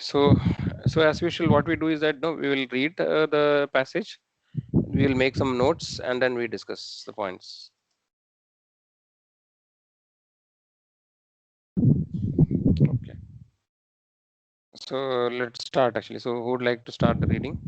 So as usual, what we do is that no, we will read the passage, we will make some notes, and then we discuss the points. Okay. So let's start actually. So who would like to start the reading?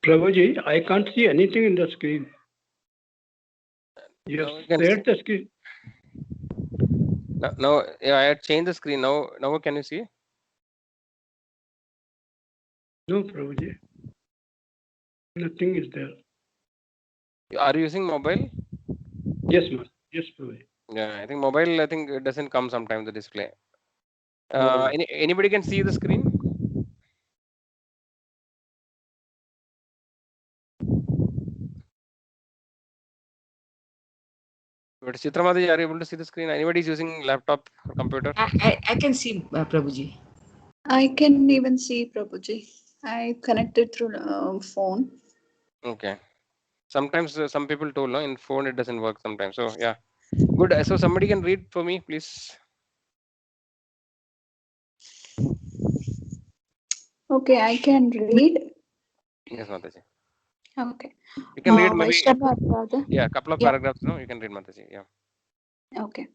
Prabhuji, I can't see anything in the screen. You Now have you can shared the screen. now yeah, I had changed the screen. Now can you see? No, Prabhuji. Nothing is there. Are you using mobile? Yes, ma'am. Yes, Prabhuji. Yeah, I think mobile. I think it doesn't come sometimes the display. Oh. Anybody can see the screen? But Chitramati, are you able to see the screen? Anybody is using laptop or computer? I can see Prabhuji. I can even see Prabhuji. I connected through phone. Okay. Sometimes some people told no, in phone it doesn't work sometimes. So yeah, good. So somebody can read for me, please. Okay, I can read. Yes, Mataji. Okay. You can read maybe Vaishnava Aparadha. yeah, a couple of Yeah. paragraphs. No, you can read Mataji. Yeah. Okay.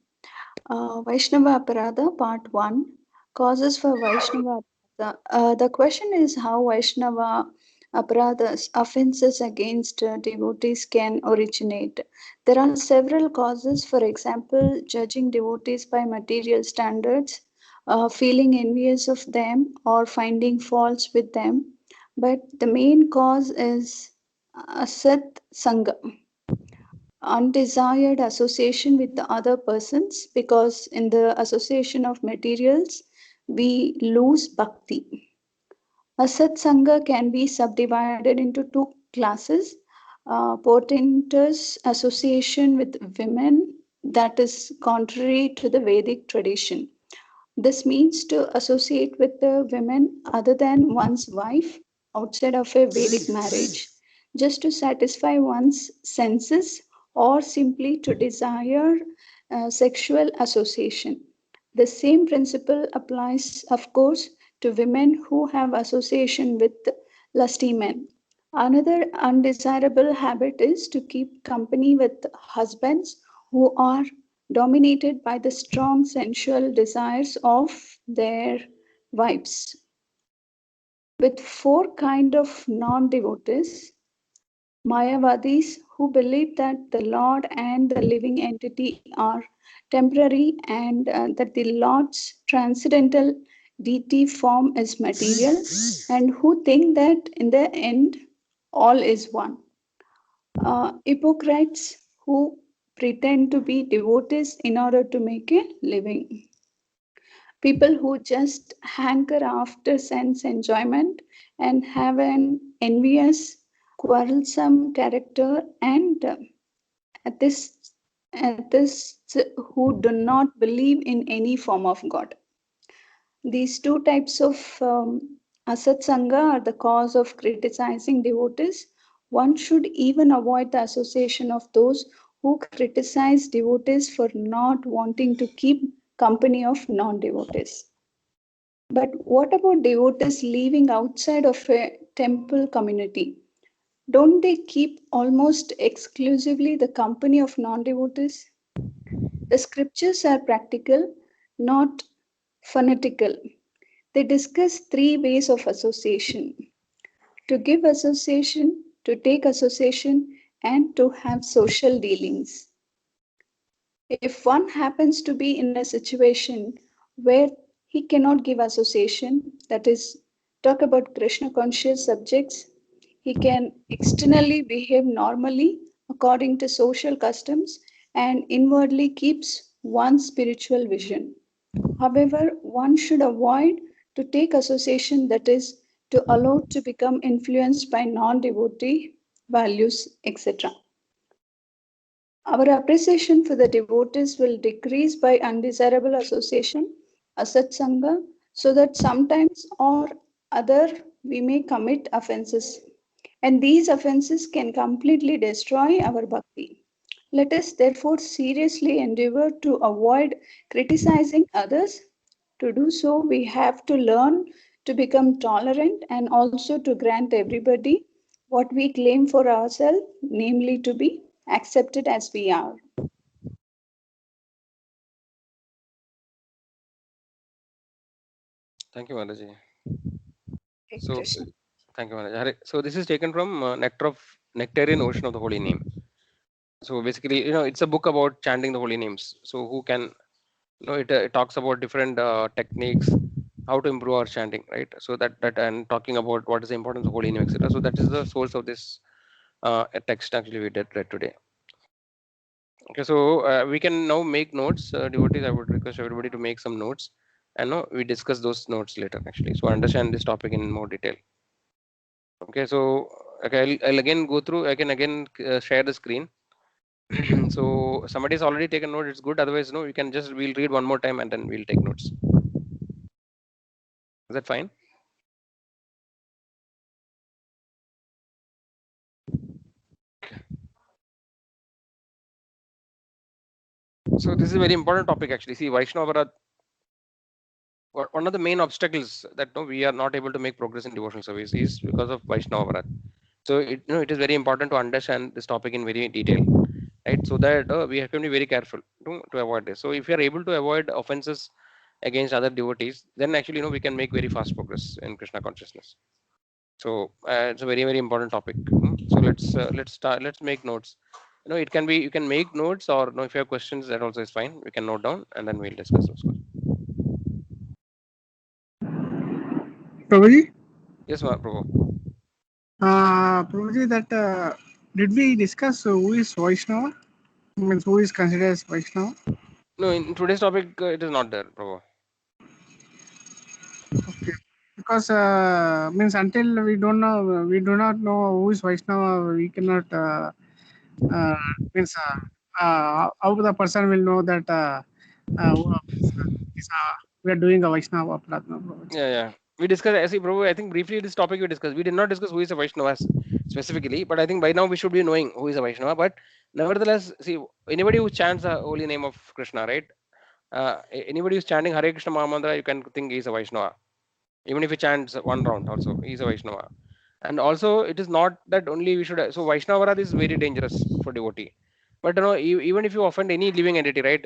Vaishnava Aparadha, Part 1. Causes for Vaishnava Aparadha. The question is how Vaishnava Aparadhas, offenses against devotees, can originate. There are several causes, for example, judging devotees by material standards, feeling envious of them, or finding faults with them. But the main cause is Asat Sangha, undesired association with the other persons, because in the association of materials we lose bhakti. Asat Sangha can be subdivided into two classes: portentous association with women, that is contrary to the Vedic tradition. This means to associate with the women other than one's wife outside of a Vedic marriage, just to satisfy one's senses or simply to desire sexual association. The same principle applies, of course, to women who have association with lusty men. Another undesirable habit is to keep company with husbands who are dominated by the strong sensual desires of their wives. With four kind of non-devotees: Mayavadis, who believe that the Lord and the living entity are temporary, and that the Lord's transcendental deity form is material, and who think that in the end all is one. Hypocrites, who pretend to be devotees in order to make a living. People who just hanker after sense enjoyment and have an envious, quarrelsome character, and atheists, atheists who do not believe in any form of God. These two types of Asat Sangha are the cause of criticizing devotees. One should even avoid the association of those who criticize devotees for not wanting to keep company of non-devotees. But what about devotees living outside of a temple community? Don't they keep almost exclusively the company of non-devotees? The scriptures are practical, not fanatical. They discuss three ways of association: to give association, to take association, and to have social dealings. If one happens to be in a situation where he cannot give association, that is, talk about Krishna conscious subjects, he can externally behave normally according to social customs and inwardly keeps one's spiritual vision. However, one should avoid to take association, that is, to allow to become influenced by non-devotee values, etc. Our appreciation for the devotees will decrease by undesirable association, asatsanga, so that sometimes or other we may commit offenses. And these offenses can completely destroy our bhakti. Let us therefore seriously endeavor to avoid criticizing others. To do so, we have to learn to become tolerant and also to grant everybody what we claim for ourselves, namely to be accepted as we are. Thank you, Mataji. Hare So, Krishna. thank you, Mataji. So this is taken from Nectarian Ocean of the Holy Name. So basically, it's a book about chanting the holy names. So who can, it talks about different techniques, how to improve our chanting, right? So that and talking about what is the importance of holy name, etc. So that is the source of this text actually we read today. Okay, so we can now make notes. Devotees, I would request everybody to make some notes, and we discuss those notes later actually. So understand this topic in more detail. Okay, so okay, I'll again go through. I can again share the screen. So somebody's already taken note. It's good. Otherwise, no, you can just we'll read one more time and then we'll take notes. Is that fine? So this is a very important topic actually. See, Vaishnava Varat, one of the main obstacles that we are not able to make progress in devotional service is because of Vaishnava Varat. So it is very important to understand this topic in very detail, right? So that we have to be very careful to avoid this. So if you are able to avoid offenses against other devotees, then actually we can make very fast progress in Krishna consciousness. So it's a very important topic. So let's start. Let's make notes. It can be you can make notes, or if you have questions, that also is fine. We can note down and then we'll discuss those questions. Prabhuji? Yes, Prabhu. Prabhuji, that did we discuss who is Vaishnava? Means who is considered as Vaishnava? No, in today's topic, it is not there, Prabhu. Okay. Because means until we do not know who is Vaishnava, we cannot means how the person will know that we are doing a Vaishnava Pradna. Yeah. We discussed, I see, Prabhu. I think briefly this topic we discussed. We did not discuss who is a Vaishnava specifically, but I think by now we should be knowing who is a Vaishnava. But nevertheless, see, anybody who chants the holy name of Krishna, right? Anybody who's chanting Hare Krishna Mahamantra, you can think he's a Vaishnava. Even if he chants one round, also he's a Vaishnava. And also, it is not that only we should. So Vaishnava is very dangerous for devotee. But even if you offend any living entity, right?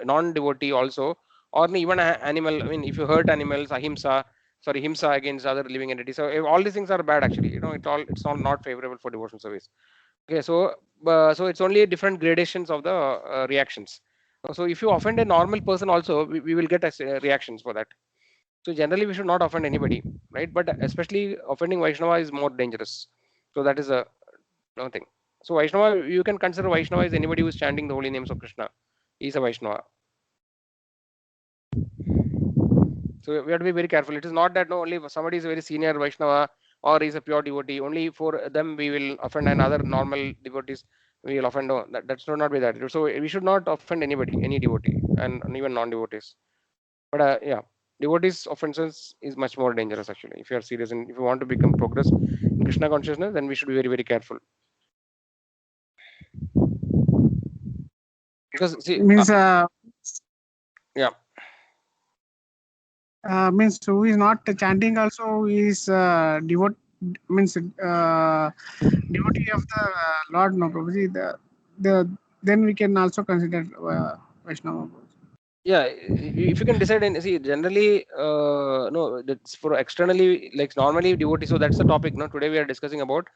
Non-devotee also, or even animal. I mean, if you hurt animals, himsa against other living entities. So all these things are bad actually. It's all not favorable for devotional service. Okay, so it's only different gradations of the reactions. So if you offend a normal person also, we will get reactions for that. So generally we should not offend anybody, right? But especially offending Vaishnava is more dangerous. So that is a thing. So Vaishnava, you can consider Vaishnava as anybody who is chanting the holy names of Krishna. He is a Vaishnava. So we have to be very careful. It is not that only somebody is a very senior Vaishnava or is a pure devotee. Only for them we will offend, and other normal devotees we will offend. No, that should not be that. So we should not offend anybody, any devotee, and even non-devotees. But yeah, devotees offenses is much more dangerous actually. If you are serious and if you want to become progress in Krishna consciousness, then we should be very careful. Because see, means yeah. Means who is not chanting also is devotee of the Lord, no Prabhuji. Then we can also consider Vaishnava. Yeah, if you can decide and see generally no, that's for externally, like normally devotees. So that's the topic. No, today we are discussing about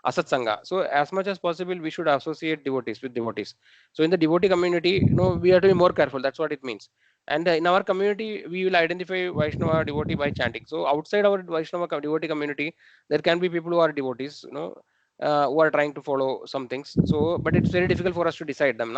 asat sangha. So as much as possible we should associate devotees with devotees. So in the devotee community, we have to be more careful. That's what it means. And in our community we will identify Vaishnava devotee by chanting. So outside our Vaishnava devotee community there can be people who are devotees, who are trying to follow some things. So but it's very difficult for us to decide them,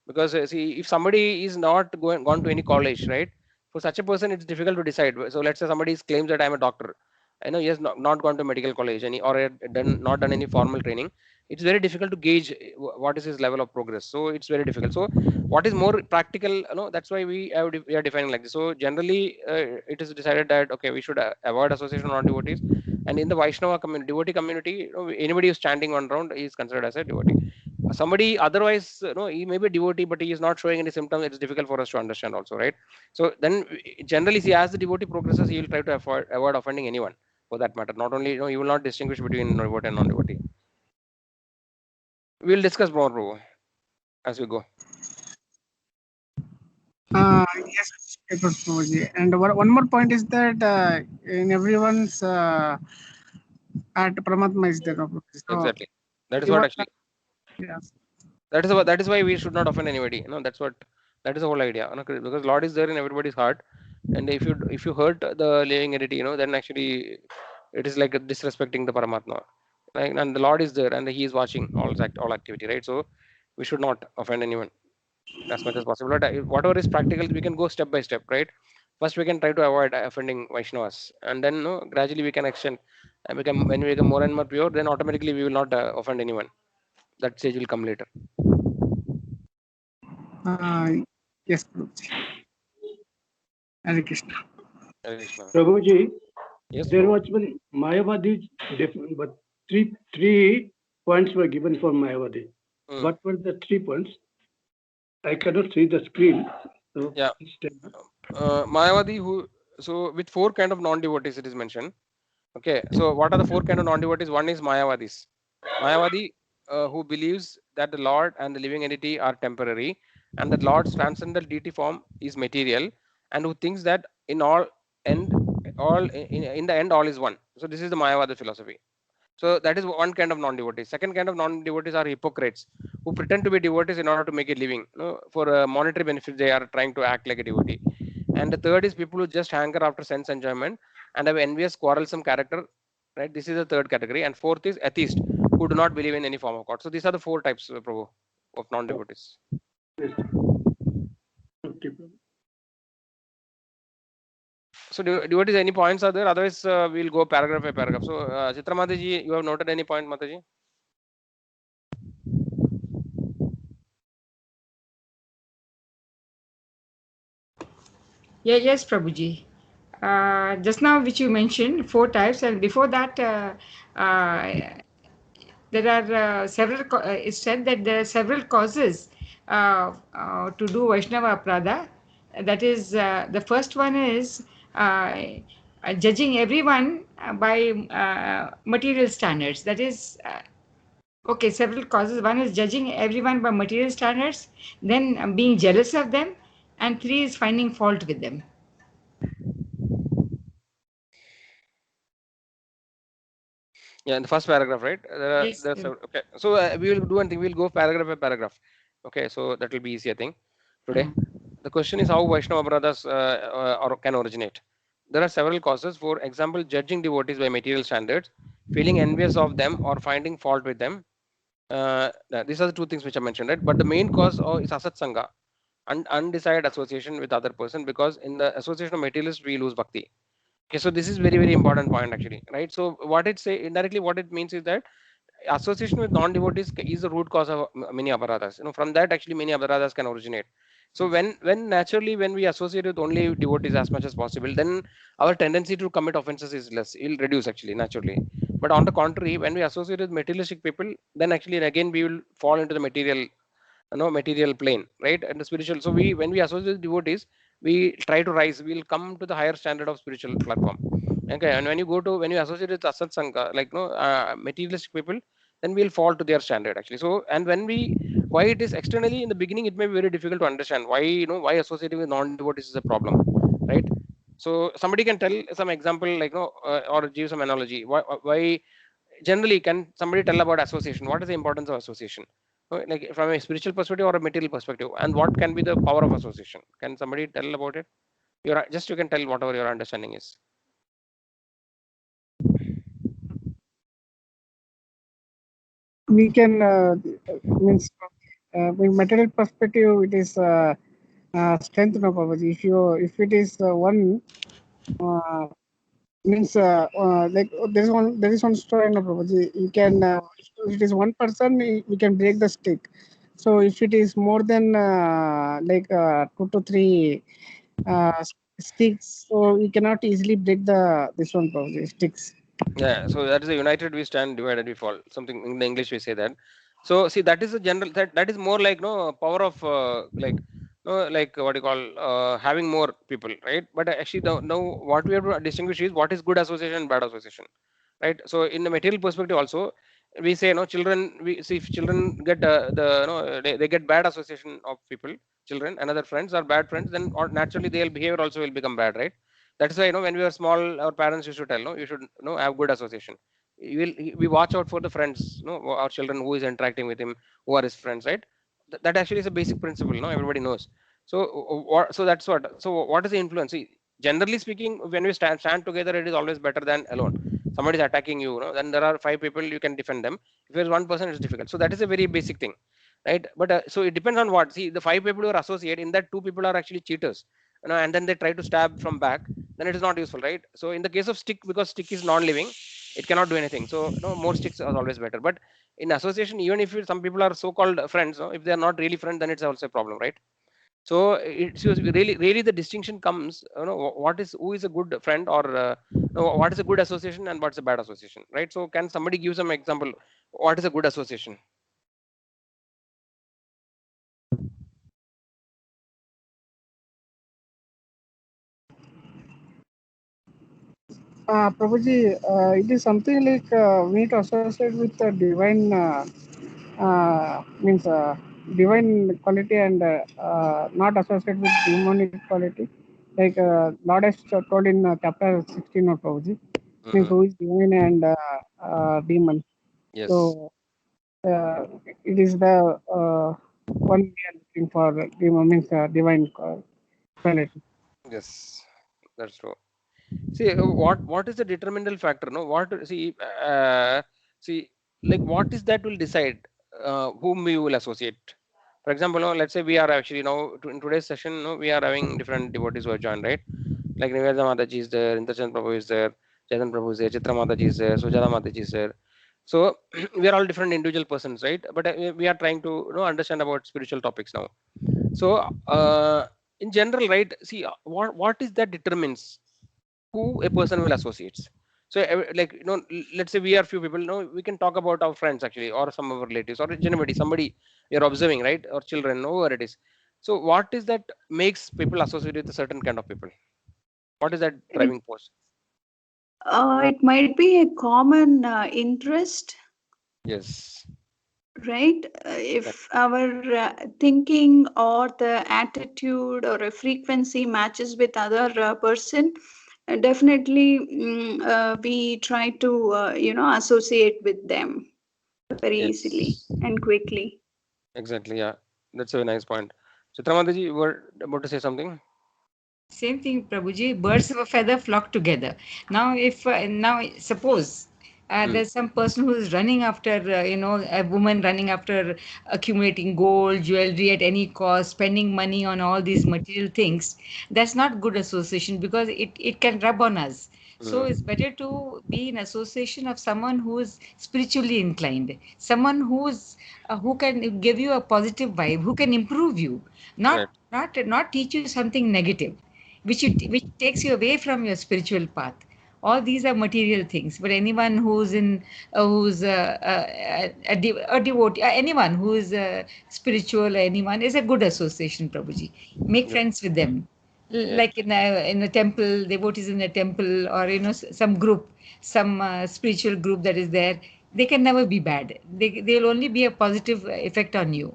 because see, if somebody is not gone to any college, right, for such a person it's difficult to decide. So let's say somebody claims that I'm a doctor. I know he has not gone to medical college or had not done any formal training. It's very difficult to gauge what is his level of progress. So it's very difficult. So what is more practical, that's why we are defining like this. So generally it is decided that okay, we should avoid association of non-devotees. And in the Vaishnava community, devotee community, anybody who's chanting one round is considered as a devotee. Somebody otherwise, he may be a devotee but he is not showing any symptoms, it's difficult for us to understand also, right? So then generally see, as the devotee progresses he will try to avoid offending anyone for that matter. Not only, he will not distinguish between devotee and non-devotee. We will discuss more, Prabhu, as we go. Yes, Prabhuji. And one more point is that in everyone's at Paramatma is there. So Exactly. That is what actually. Yes. That is why we should not offend anybody. That is the whole idea. Because Lord is there in everybody's heart, and if you hurt the living entity, then actually it is like disrespecting the Paramatma. Right? And the Lord is there, and He is watching all activity, right? So we should not offend anyone as much as possible. But whatever is practical, we can go step by step, right? First, we can try to avoid offending Vaishnavas, and then gradually we can extend. And when we become more and more pure, then automatically we will not offend anyone. That stage will come later. Yes, Prabhuji. Hare Krishna. Hare Krishna. Prabhuji, Yes, there Prabhu. was one Mayavadi, different, but three points were given for Mayavadi. Hmm. What were the 3 points? I cannot see the screen. So Yeah. Mayavadi, so with 4 kind of non-devotees it is mentioned. Okay, so what are the 4 kind of non-devotees? One is Mayavadis. Mayavadi, who believes that the Lord and the living entity are temporary, and that Lord's transcendental deity form is material, and who thinks that in the end all is one. So this is the Mayavada philosophy. So that is one kind of non-devotees. Second kind of non-devotees are hypocrites, who pretend to be devotees in order to make a living. For a monetary benefit, they are trying to act like a devotee. And the third is people who just hanker after sense enjoyment and have envious, quarrelsome character. Right? This is the third category. And fourth is atheist, who do not believe in any form of God. So these are the 4 types, Prabhu, of non-devotees. yes. Okay, Prabhu. So devotees, any points are there? Otherwise, we'll go paragraph by paragraph. So Chitra Mataji, you have noted any point, Mataji? Yes, Prabhuji. Just now, which you mentioned, 4 types, and before that, there are several. It's said that there are several causes to do Vaishnava Aprada. That is, the first one is judging everyone by material standards. That is. Okay, several causes. One is judging everyone by material standards, then being jealous of them, and 3 is finding fault with them. Yeah, in the first paragraph, right? Yes. Okay. So we will do one thing. We'll go paragraph by paragraph. Okay, so that will be easy, I think. Today, the question is how Vaishnava brothers can originate. There are several causes. For example, judging devotees by material standards, feeling envious of them, or finding fault with them. These are the 2 things which I mentioned, right? But the main cause is asat sangha, undecided association with other person, because in the association of materialists we lose bhakti. Okay, so this is very, very important point actually, right? So what it say indirectly, what it means is that association with non-devotees is the root cause of many aparadhas. From that actually many aparadhas can originate. So when naturally when we associate with only devotees as much as possible, then our tendency to commit offenses is less. It will reduce actually naturally. But on the contrary, when we associate with materialistic people, then actually again we will fall into the material plane, right? And the spiritual. So when we associate with devotees, we try to rise. We'll come to the higher standard of spiritual platform. Okay, and when you associate with asat sangha, like materialistic people, then we'll fall to their standard actually. So and why it is externally in the beginning, it may be very difficult to understand why associating with non-devotees is a problem, right? So somebody can tell some example, like or give some analogy why generally, can somebody tell about association? What is the importance of association? Like from a spiritual perspective or a material perspective, and what can be the power of association? Can somebody tell about it? You can tell whatever your understanding is. We can means in material perspective, it is strength of Babaji. If it is one uh, means like there is one story of Babaji. You can if it is one person, we can break the stick. So if it is more than like 2 to 3 uh, sticks, so we cannot easily break this one Babaji sticks. Yeah, so that is a united we stand, divided we fall. Something in the English we say that. So see, that is a general, that is more like no power of like no, like what you call having more people, right? But actually now what we have to distinguish is what is good association and bad association, right? So in the material perspective also, we say no children, we see if children get the no they get bad association of people, children, another friends or bad friends, then naturally their behavior also will become bad, right? That's why when we were small, our parents used to tell no, you should have good association. We watch out for the friends, our children who is interacting with him, who are his friends, right? That actually is a basic principle, no, everybody knows. So so that's what. So what is the influence? See, generally speaking, when we stand together, it is always better than alone. Somebody is attacking you, then there are 5 people, you can defend them. If there is one person, it's difficult. So that is a very basic thing, right? But so it depends on what. See, the 5 people who are associated, in that 2 people are actually cheaters, and then they try to stab from back, then it is not useful, right? So in the case of stick, because stick is non-living, it cannot do anything. So more sticks are always better. But in association, even if some people are so-called friends, if they are not really friends, then it's also a problem, right? So it's really the distinction comes, what is, who is a good friend, or what is a good association and what's a bad association, right? So can somebody give some example? What is a good association? Prabhuji, it is something like we need to associate with the divine means divine quality and not associate with demonic quality. Like Lord has told in chapter 16 of Prabhuji, means who is divine and demon. Yes. So it is the one we are looking for demon means divine quality. Yes, that's true. See, what is the determinal factor? No, see, like what is that will decide whom we will associate. For example, no, let's say we are actually now in today's session, no, we are having different devotees who are joined, right? Like Nivedha Mataji is there, Indrachand Prabhu is there, Chaitan Prabhu is there, Chitra Mataji is there, Sujata Mataji is there. So we are all different individual persons, right? But we are trying to understand about spiritual topics now. So in general, right? See, what is that determines who a person will associates. So like let's say we are few people, we can talk about our friends actually, or some of our relatives, or anybody, somebody we are observing, right? Or children, whoever it is. So what is that makes people associate with a certain kind of people? What is that driving force? It might be a common interest, Yes. right? If our thinking or the attitude or a frequency matches with other person, definitely we try to associate with them very easily Yes. and quickly. Exactly. Yeah. That's a very nice point. Chitramataji, you were about to say something? Same thing, Prabhuji. Birds of a feather flock together. Now, if now suppose there's some person who is running after, a woman running after accumulating gold, jewelry at any cost, spending money on all these material things. That's not good association because it can rub on us. So it's better to be in association of someone who is spiritually inclined, someone who can give you a positive vibe, who can improve you, Right. not teach you something negative which takes you away from your spiritual path. All these are material things, but anyone who's a devotee, anyone who is spiritual, anyone is a good association. Prabhuji, make Yep. friends with them. Yes. Like in a temple, devotees in a temple, or some group, some spiritual group that is there. They can never be bad. They'll only be a positive effect on you.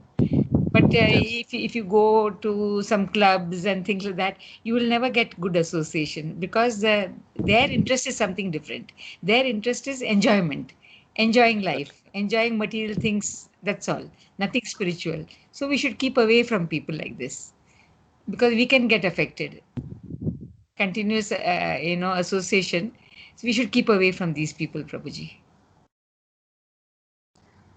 But Yes. if you go to some clubs and things like that, you will never get good association because their interest is something different. Their interest is enjoyment. enjoying life, enjoying material things. That's all. Nothing spiritual. So we should keep away from people like this because we can get affected. Continuous, association. So we should keep away from these people, Prabhuji.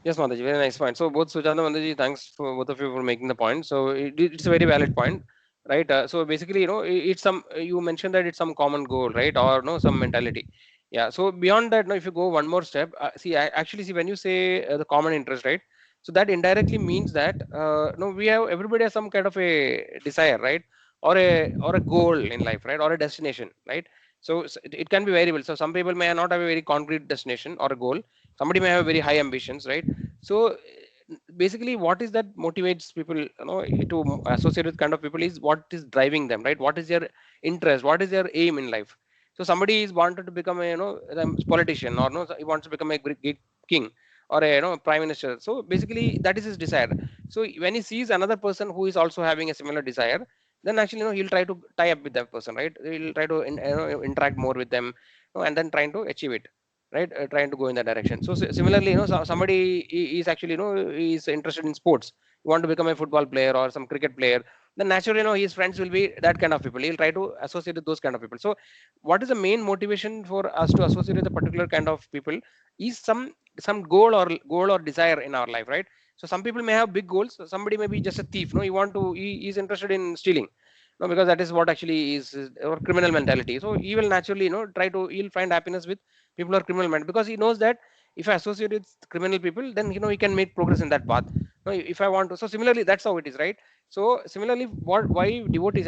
Yes, Mataji, very nice point. So both Sujata and Mataji, thanks for both of you for making the point. So it's a very valid point, right? So basically, it's some, you mentioned that it's some common goal, right? Or no, some mentality. Yeah. So beyond that, if you go one more step, see, I actually see when you say the common interest, right? So that indirectly means that no, we have, everybody has some kind of a desire, right? Or a goal in life, right? Or a destination, right? So it can be variable. So some people may not have a very concrete destination or a goal. Somebody may have very high ambitions, right? So basically, what is that motivates people, to associate with kind of people is what is driving them, right? What is their interest? What is their aim in life? So somebody is wanted to become a politician, or no, he wants to become a great king or a prime minister. So basically, that is his desire. So when he sees another person who is also having a similar desire, then actually he'll try to tie up with that person, right? He'll try to interact more with them, and then trying to achieve it, right? Trying to go in that direction. So similarly, somebody is actually is interested in sports, you want to become a football player or some cricket player, then naturally his friends will be that kind of people. He'll try to associate with those kind of people. So what is the main motivation for us to associate with a particular kind of people is some goal or desire in our life, right? So some people may have big goals. Somebody may be just a thief, he is interested in stealing, because that is what actually is or criminal mentality. So he will naturally he'll find happiness with people are criminal minded, because he knows that if I associate with criminal people, then he can make progress in that path. If I want to, so similarly, that's how it is, right? So similarly, why devotees,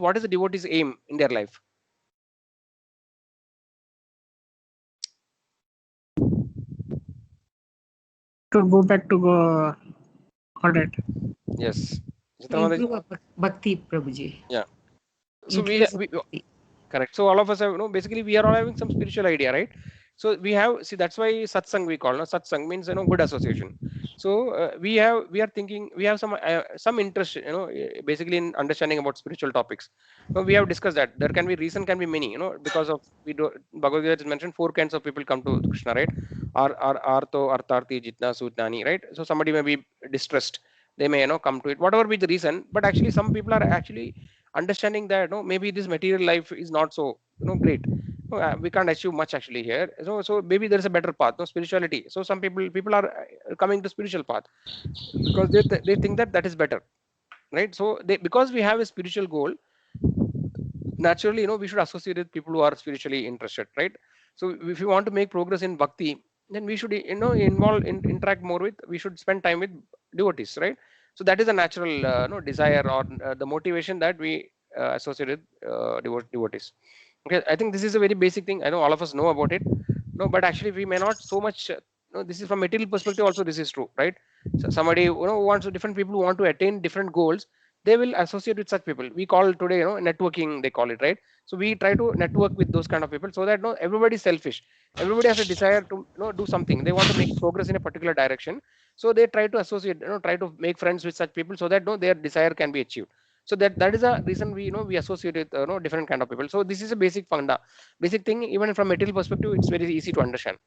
what is the devotee's aim in their life? To go back to Godhead. Yes. Improve our bhakti, Prabhuji. Yeah. So Increase we bhakti. correct. So all of us have, basically we are all having some spiritual idea, right? So we have, see, that's why satsang we call, satsang means good association. So we are thinking, we have some interest, basically in understanding about spiritual topics. So we have discussed that there can be reason, can be many, because of Bhagavad Gita has mentioned 4 kinds of people come to Krishna, right? Artho, Artharthi, Jitna, Sutnani, right? So somebody may be distressed, they may come to it, whatever be the reason. But actually some people are actually understanding that maybe this material life is not so great. We can't achieve much actually here. So maybe there is a better path, spirituality. So some people are coming to spiritual path because they think that that is better, right? So because we have a spiritual goal, naturally we should associate with people who are spiritually interested, right? So if you want to make progress in bhakti, then we should interact more with, we should spend time with devotees, right? So that is a natural desire or the motivation that we associate with devotees. Okay, I think this is a very basic thing. I know all of us know about it, but actually we may not so much this is from material perspective also, this is true, right? So somebody wants to, different people who want to attain different goals, they will associate with such people. We call today networking, they call it, right? So we try to network with those kind of people, so that everybody is selfish, everybody has a desire to do something, they want to make progress in a particular direction. So they try to associate, try to make friends with such people, so that their desire can be achieved. So that is a reason we associate with different kind of people. So this is a basic funda, basic thing. Even from material perspective, it's very easy to understand.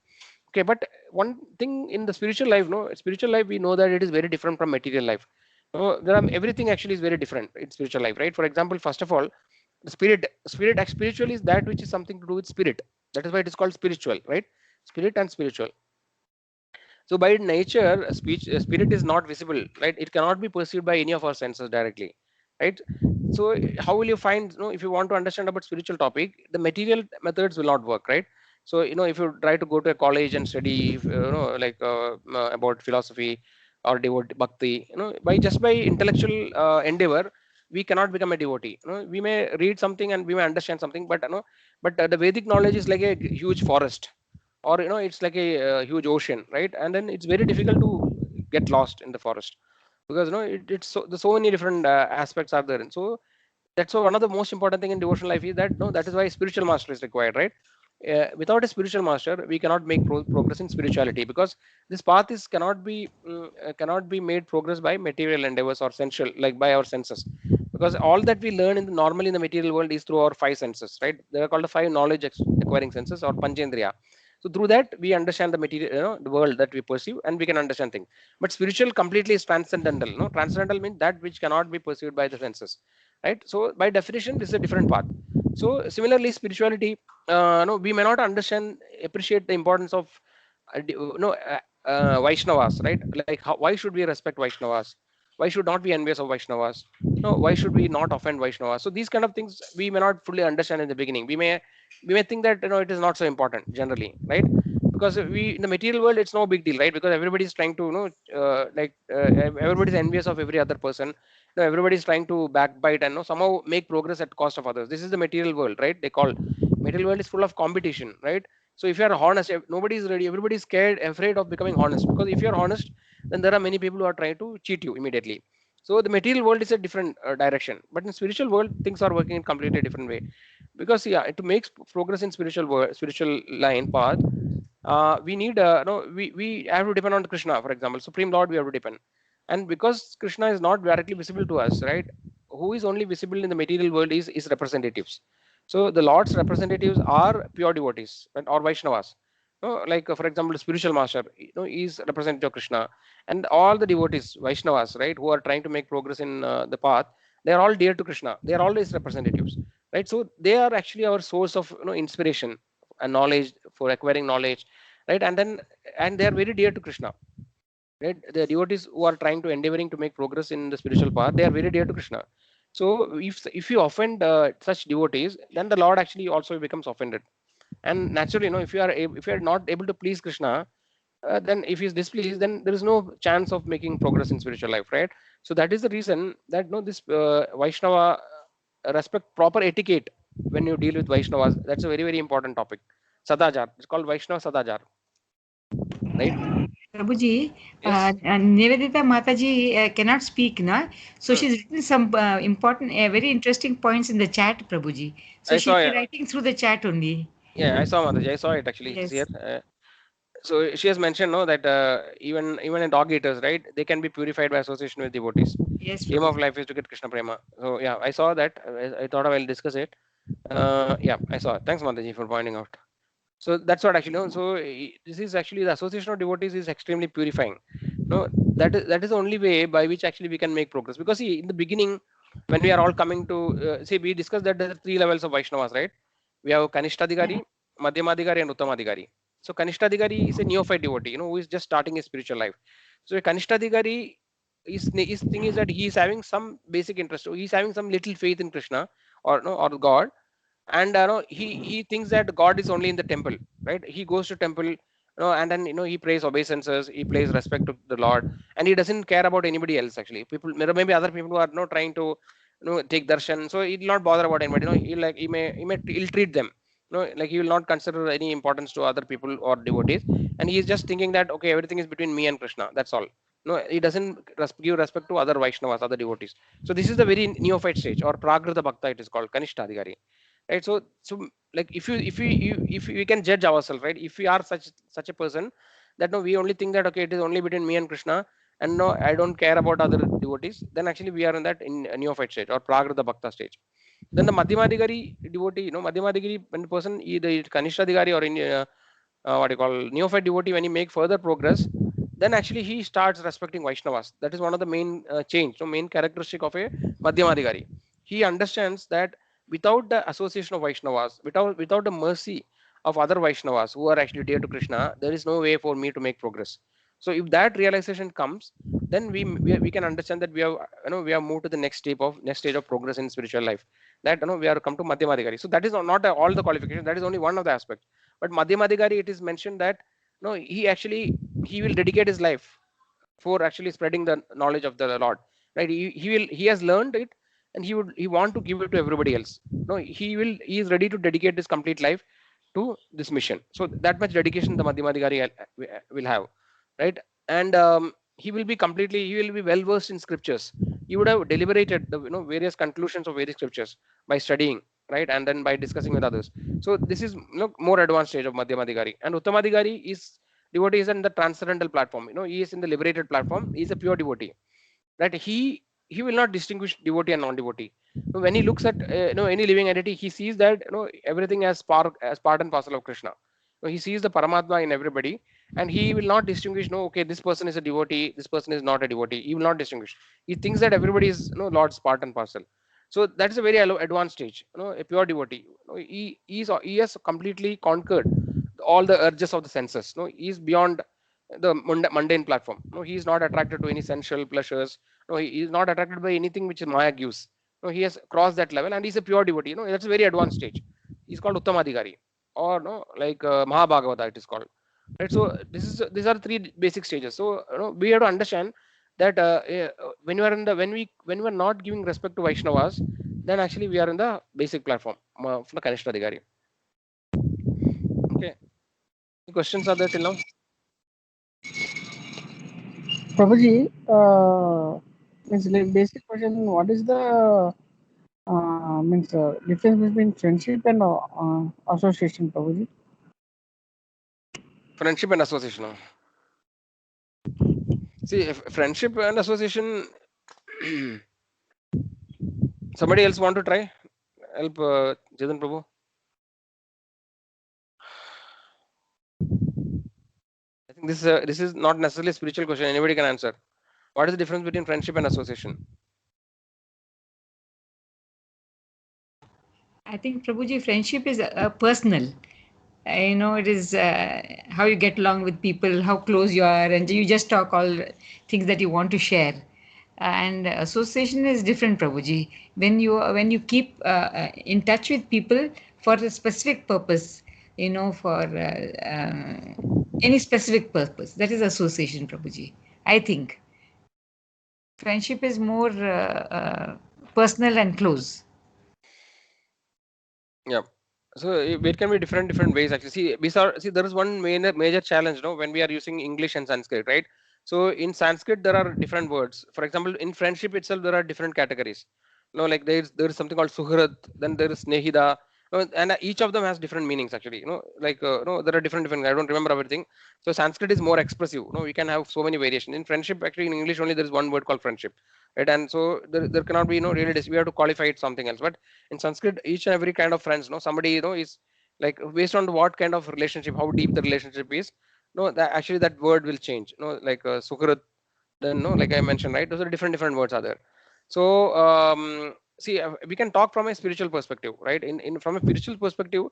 Okay, but one thing in the spiritual life, spiritual life, we know that it is very different from material life. There are, everything actually is very different in spiritual life, right? For example, first of all, the spiritual is that which is something to do with spirit. That is why it is called spiritual, right? Spirit and spiritual. So by nature, spirit is not visible, right? It cannot be perceived by any of our senses directly, right? So how will you find, if you want to understand about spiritual topic, the material methods will not work, right? So if you try to go to a college and study, like about philosophy or devotee bhakti, by intellectual endeavor, we cannot become a devotee. We may read something and we may understand something, but the Vedic knowledge is like a huge forest, or it's like a, huge ocean, right? And then it's very difficult to get lost in the forest, because it's so many different aspects are there. And so that's why one of the most important thing in devotional life is that that is why spiritual master is required, right? Without a spiritual master, we cannot make progress in spirituality, because this path is cannot be made progress by material endeavors or sensual, like by our senses, because all that we learn normally in the material world is through our 5 senses, right? They are called the 5 knowledge acquiring senses, or panchendriya. So through that we understand the material, the world that we perceive, and we can understand things. But spiritual completely is transcendental. Transcendental means that which cannot be perceived by the senses, right? So by definition this is a different path. So similarly spirituality, no, we may not appreciate the importance of Vaishnavas, right? Like why should we respect Vaishnavas? Why should not be envious of Vaishnavas? No, why should we not offend Vaishnavas? So these kind of things we may not fully understand in the beginning. We may think that it is not so important generally, right? Because we in the material world it's no big deal, right? Because everybody is trying to everybody is envious of every other person. Everybody is trying to backbite and somehow make progress at cost of others. This is the material world, right? They call material world is full of competition, right? So if you are honest, nobody is ready. Everybody is scared, afraid of becoming honest. Because if you are honest, then there are many people who are trying to cheat you immediately. So the material world is a different direction, but in spiritual world things are working in completely different way. Because to make progress in spiritual world, spiritual line path, we need no we have to depend on Krishna, for example, Supreme Lord. We have to depend, and because Krishna is not directly visible to us, right? Who is only visible in the material world is representatives. So the Lord's representatives are pure devotees, right, or Vaishnavas. Like for example, spiritual master, is representative of Krishna, and all the devotees, Vaishnavas, right, who are trying to make progress in the path, they are all dear to Krishna. They are always representatives, right? So they are actually our source of inspiration and knowledge for acquiring knowledge, right? And they are very dear to Krishna, right? The devotees who are trying to endeavoring to make progress in the spiritual path, they are very dear to Krishna. So if you offend such devotees, then the Lord actually also becomes offended. And naturally, if you are not able to please Krishna, then if he's displeased, then there is no chance of making progress in spiritual life, right? So that is the reason that this Vaishnava respect proper etiquette when you deal with Vaishnavas. That's a very, very important topic. Sadajar, it's called Vaishnava Sadajar, right? Prabhuji, Yes. Nivedita Mataji cannot speak, na? So Hmm. she's written some important, very interesting points in the chat, Prabhuji. So I she'll saw be it. writing through the chat only. Yeah, I saw Mataji. I saw it actually. It is Yes. here. So she has mentioned, no, that even in dog eaters, right, they can be purified by association with devotees. Yes, Aim of Prabhuji. life is to get Krishna prema. So yeah, I saw that. I thought I will discuss it. Yeah, I saw it. Thanks, Mataji, for pointing out. So that's what actually. No, so this is actually the association of devotees is extremely purifying. No, that is the only way by which actually we can make progress. Because see, in the beginning, when we are all coming to see, we discussed that there are three levels of Vaishnavas, right? We have Kanishtadhikari, Madhyamadhikari, and Uttamadhikari. So Kanishtadhikari is a neophyte devotee, who is just starting his spiritual life. So a Kanishtadhikari, his thing is that he is having some basic interest. He is having some little faith in Krishna or no or God, and he thinks that God is only in the temple, right? He goes to temple, and then he pays obeisances, he pays respect to the Lord, and he doesn't care about anybody else. Actually, people, maybe other people who are trying to take darshan, so he will not bother about anybody. He may ill treat them. Like he will not consider any importance to other people or devotees, and he is just thinking that okay, everything is between me and Krishna. That's all. No, he doesn't give respect to other Vaishnavas, other devotees. So this is the very neophyte stage, or Prakrita Bhakta. It is called Kanishtadhikari, right? So like if we can judge ourselves, right? If we are such a person that we only think that okay, it is only between me and Krishna, and I don't care about other devotees, then actually we are in that in a neophyte stage or Prakrita Bhakta stage. Then the Madhyamadhikari devotee, Madhyamadhikari, when the person either Kanishtadhikari or in what you call neophyte devotee, when he make further progress, then actually he starts respecting Vaishnavas. That is one of the main change, so main characteristic of a Madhyamadhikari. He understands that without the association of Vaishnavas, without the mercy of other Vaishnavas who are actually dear to Krishna, there is no way for me to make progress. So if that realization comes, then we can understand that we have moved to the next stage of progress in spiritual life. That we are come to Madhyamadhikari. So that is not all the qualifications. That is only one of the aspects. But Madhyamadhikari, it is mentioned that he will dedicate his life for actually spreading the knowledge of the Lord. Right? He has learned it, and he want to give it to everybody else. No, he is ready to dedicate his complete life to this mission. So that much dedication the Madhyamadhikari will have, right? And he will be well versed in scriptures. He would have deliberated the various conclusions of various scriptures by studying, right, and then by discussing with others. So this is more advanced stage of Madhyamadhikari. And Uttamadhikari is devotee is in the transcendental platform. He is in the liberated platform. He is a pure devotee, right? He will not distinguish devotee and non-devotee. When he looks at any living entity, he sees that everything as part and parcel of Krishna. No, he sees the Paramatma in everybody, and he will not distinguish. No, okay, this person is a devotee, this person is not a devotee. He will not distinguish. He thinks that everybody is, Lord's part and parcel. So that is a very advanced stage. A pure devotee. He has completely conquered all the urges of the senses. No, he is beyond the mundane platform. No, he is not attracted to any sensual pleasures. No, he is not attracted by anything which Maya gives. No, he has crossed that level, and he's a pure devotee. That's a very advanced stage. He's called Uttamadhikari, or no, like Mahabhagavata it is called. Right. So these are three basic stages. So we have to understand that when you are in the when we are not giving respect to Vaishnavas, then actually we are in the basic platform of the Kanishta Adhikari. Okay. Any questions are there till now? Prabhuji, means like basic question, what is the difference between friendship and association, Prabhuji? Friendship and association. See, if friendship and association. Somebody else want to try? Help Jadan Prabhu. I think this is not necessarily a spiritual question. Anybody can answer. What is the difference between friendship and association? I think Prabhuji, friendship is personal. It is how you get along with people, how close you are, and you just talk all things that you want to share. And association is different, Prabhuji. When you keep in touch with people for a specific purpose, for any specific purpose, that is association, Prabhuji. I think friendship is more personal and close. Yeah. So it can be different ways actually. See, there is one major challenge, when we are using English and Sanskrit, right? So in Sanskrit there are different words. For example, in friendship itself there are different categories. Like there is something called Suhrat, then there is Snehida, and each of them has different meanings actually. Like there are different. I don't remember everything. So Sanskrit is more expressive. We can have so many variations. In friendship, actually in English only there is one word called friendship, right? And so there cannot be really we have to qualify it something else. But in Sanskrit, each and every kind of friends, somebody is like based on what kind of relationship, how deep the relationship is. That actually that word will change. Like Sukrit, then like I mentioned, right? Those are different words are there. So see, we can talk from a spiritual perspective, right? In from a spiritual perspective,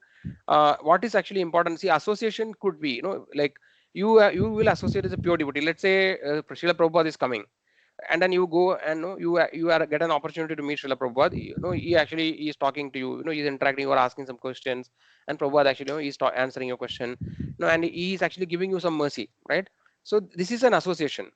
what is actually important? See, association could be, like you will associate as a pure devotee. Let's say Srila Prabhupada is coming, and then you go and you are get an opportunity to meet Srila Prabhupada. He is talking to you. He's interacting or asking some questions, and Prabhupada actually he's answering your question. And he is actually giving you some mercy, right? So this is an association.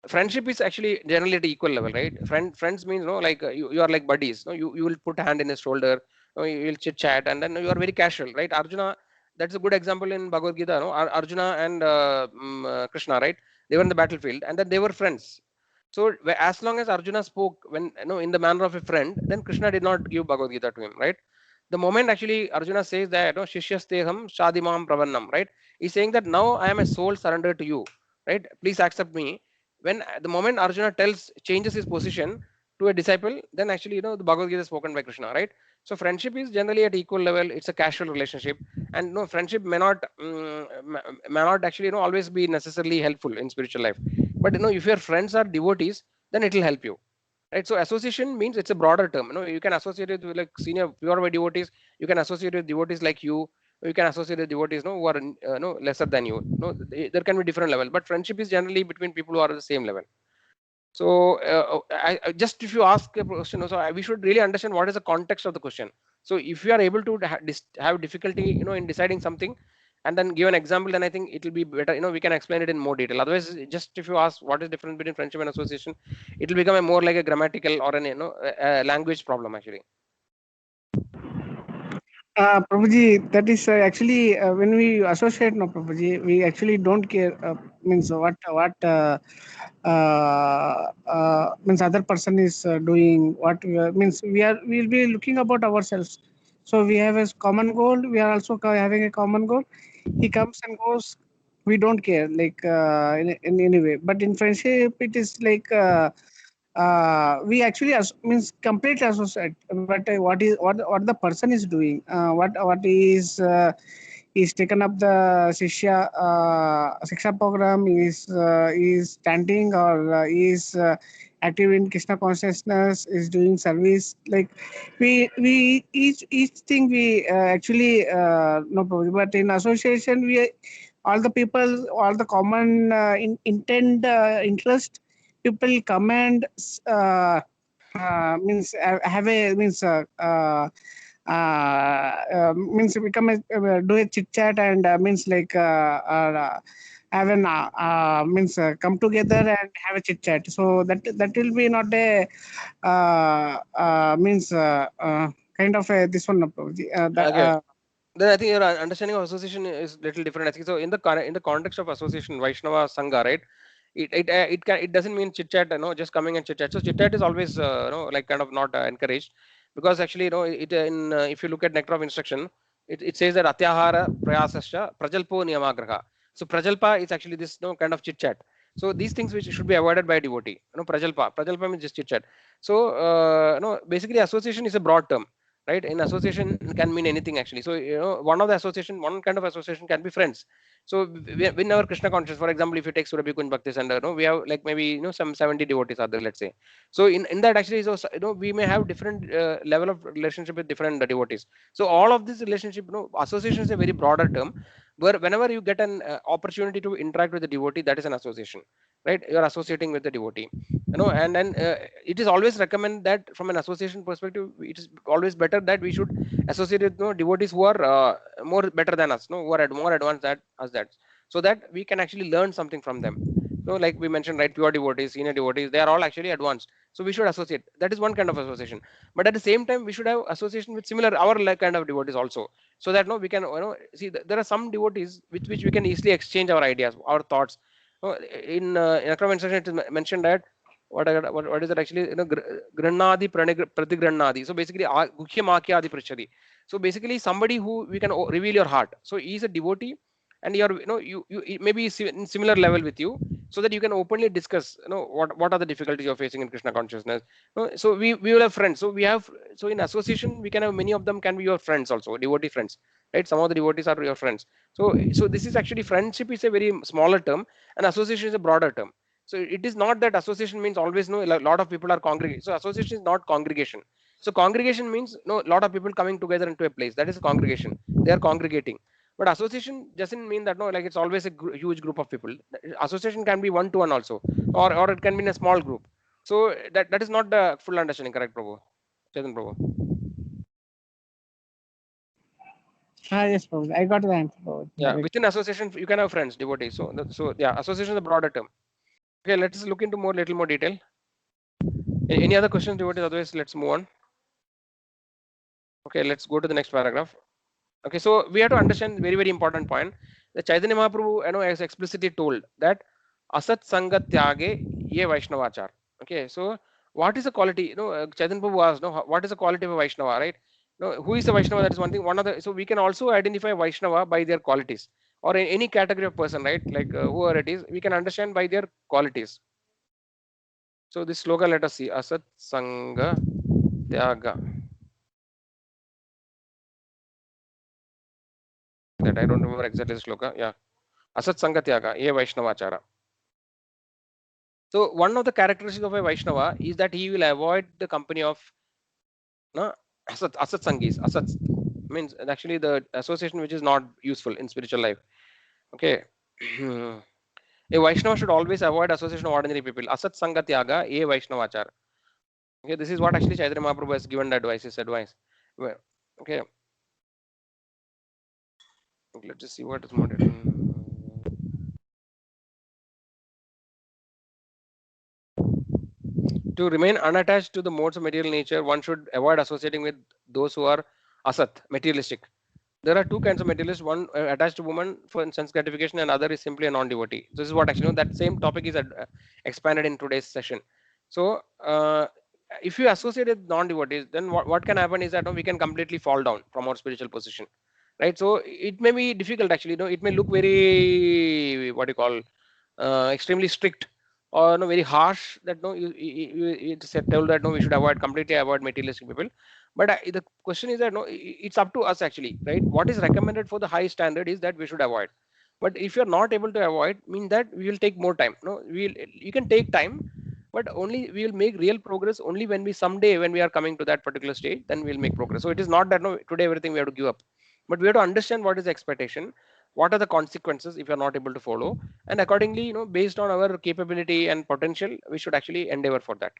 Friendship is actually generally at equal level, right? Friends means like you are like buddies. You will put a hand in his shoulder. You will chit chat, and then you are very casual, right? Arjuna, that's a good example in Bhagavad Gita. Arjuna and Krishna, right? They were in the battlefield, and then they were friends. So as long as Arjuna spoke when in the manner of a friend, then Krishna did not give Bhagavad Gita to him, right? The moment actually Arjuna says that Shishyasteham Shadimam Pravannam, right? He's saying that now I am a soul surrendered to you, right? Please accept me. When the moment Arjuna changes his position to a disciple, then actually the Bhagavad Gita is spoken by Krishna, right? So friendship is generally at equal level. It's a casual relationship, and friendship may not actually always be necessarily helpful in spiritual life. But if your friends are devotees, then it will help you, right? So association means it's a broader term. You can associate it with like senior pure devotees. You can associate with devotees like you. You can associate with devotees who are lesser than you. There can be different level, but friendship is generally between people who are at the same level. So just if you ask a question, so we should really understand what is the context of the question. So if you are able to have difficulty in deciding something, and then give an example, then I think it will be better. We can explain it in more detail. Otherwise, just if you ask what is difference between friendship and association, it will become more like a grammatical or a language problem actually. Prabhuji, that is actually when we associate, no, Prabhuji, we actually don't care. Means what means other person is doing. What means we'll be looking about ourselves. So we have a common goal. We are also having a common goal. He comes and goes. We don't care, like in any way. But in friendship, it is like. We actually means completely associate, but what the person is doing, what is he's taken up the Shiksha program, is chanting, or is active in Krishna consciousness, is doing service. Like we each thing we actually no problem. But in association, we all the people, all the common interest people come and means have a means become a do a chit chat and means like have an means come together and have a chit chat. So that will be not a means kind of a this one approach. Okay. Then I think your understanding of association is little different. I think so. In the context of association, Vaishnava Sangha, right? It doesn't mean chit chat, just coming and chit chat. So chit chat is always like kind of not encouraged, because actually it in if you look at nectar of instruction, it says that atyahara prayasascha prajalpo niyamagraha. So prajalpa is actually this kind of chit chat. So these things which should be avoided by a devotee. Prajalpa means just chit chat. So basically association is a broad term, right? In association can mean anything actually. So one kind of association can be friends. So in our Krishna consciousness, for example, if you take Surabhi Kunj Bhakti Center, we have like maybe some 70 devotees are there, let's say. So in that actually, so we may have different level of relationship with different devotees. So all of this relationship, association is a very broader term, where whenever you get an opportunity to interact with the devotee, that is an association, right? You are associating with the devotee, and then it is always recommended that from an association perspective, it is always better that we should associate with devotees who are more better than us, who are more advanced than us, that so that we can actually learn something from them. So like we mentioned, right, pure devotees, senior devotees, they are all actually advanced, so we should associate. That is one kind of association. But at the same time, we should have association with similar our like kind of devotees also, so that we can see there are some devotees with which we can easily exchange our ideas, our thoughts. In Akram instruction, it is mentioned that what is it actually? Grannadi pratigrannadi. So basically, gukhya makyadi prachadi. So basically, somebody who we can reveal your heart. So he is a devotee, and you're you maybe in similar level with you, so that you can openly discuss what are the difficulties you're facing in Krishna consciousness. So we will have friends. So in association, we can have many of them can be your friends also, devotee friends, right? Some of the devotees are your friends. So this is actually, friendship is a very smaller term, and association is a broader term. So it is not that association means always a lot of people are congregating. So association is not congregation. So congregation means a lot of people coming together into a place. That is a congregation. They are congregating. But association doesn't mean that like it's always a huge group of people. Association can be one to one also, or it can be in a small group. So that is not the full understanding, correct, Prabhu? Chetan Prabhu. Yes, Prabhu. I got the answer, Prabhu. Yeah, within association you can have friends, devotees. So yeah, association is a broader term. Okay, let's look into little more detail. Any other questions, devotees? Otherwise, let's move on. Okay, let's go to the next paragraph. Okay, so we have to understand very, very important point. The Chaitanya Mahaprabhu, has explicitly told that asat sanga tyage ye Vaishnavachar. Okay, so what is the quality? Chaitanya Prabhu asked, what is the quality of a Vaishnava, right? Who is a Vaishnava? That is one thing. So we can also identify Vaishnava by their qualities, or in any category of person, right? Like whoever it is, we can understand by their qualities. So this sloka, let us see. Asat sanga tyaga. That I don't remember exactly the sloka. Yeah. Asat sanga tyaga, ye Vaishnavachara. So one of the characteristics of a Vaishnava is that he will avoid the company of asat sangis. Asat means actually the association which is not useful in spiritual life. Okay. A Vaishnava should always avoid association of ordinary people. Asat sanga tyaga, ye Vaishnavachara. Okay, this is what actually Chaitanya Mahaprabhu has given the advice. His advice. Okay. Let's just see what is more written. To remain unattached to the modes of material nature, one should avoid associating with those who are asat, materialistic. There are two kinds of materialists: one attached to woman for sense gratification, and other is simply a non-devotee. This is what actually that same topic is expanded in today's session. So if you associate with non-devotees, then what can happen is that we can completely fall down from our spiritual position, right? So it may be difficult actually. It may look very extremely strict, or no very harsh that no it's told that no we should avoid completely avoid materialistic people. But the question is that no it's up to us actually, right? What is recommended for the high standard is that we should avoid. But if you're not able to avoid, mean that we will take more time. No, you can take time, but only we will make real progress only when we someday when we are coming to that particular stage, then we'll make progress. So it is not that no today everything we have to give up, but we have to understand what is the expectation, what are the consequences if you are not able to follow, and accordingly based on our capability and potential we should actually endeavor for that.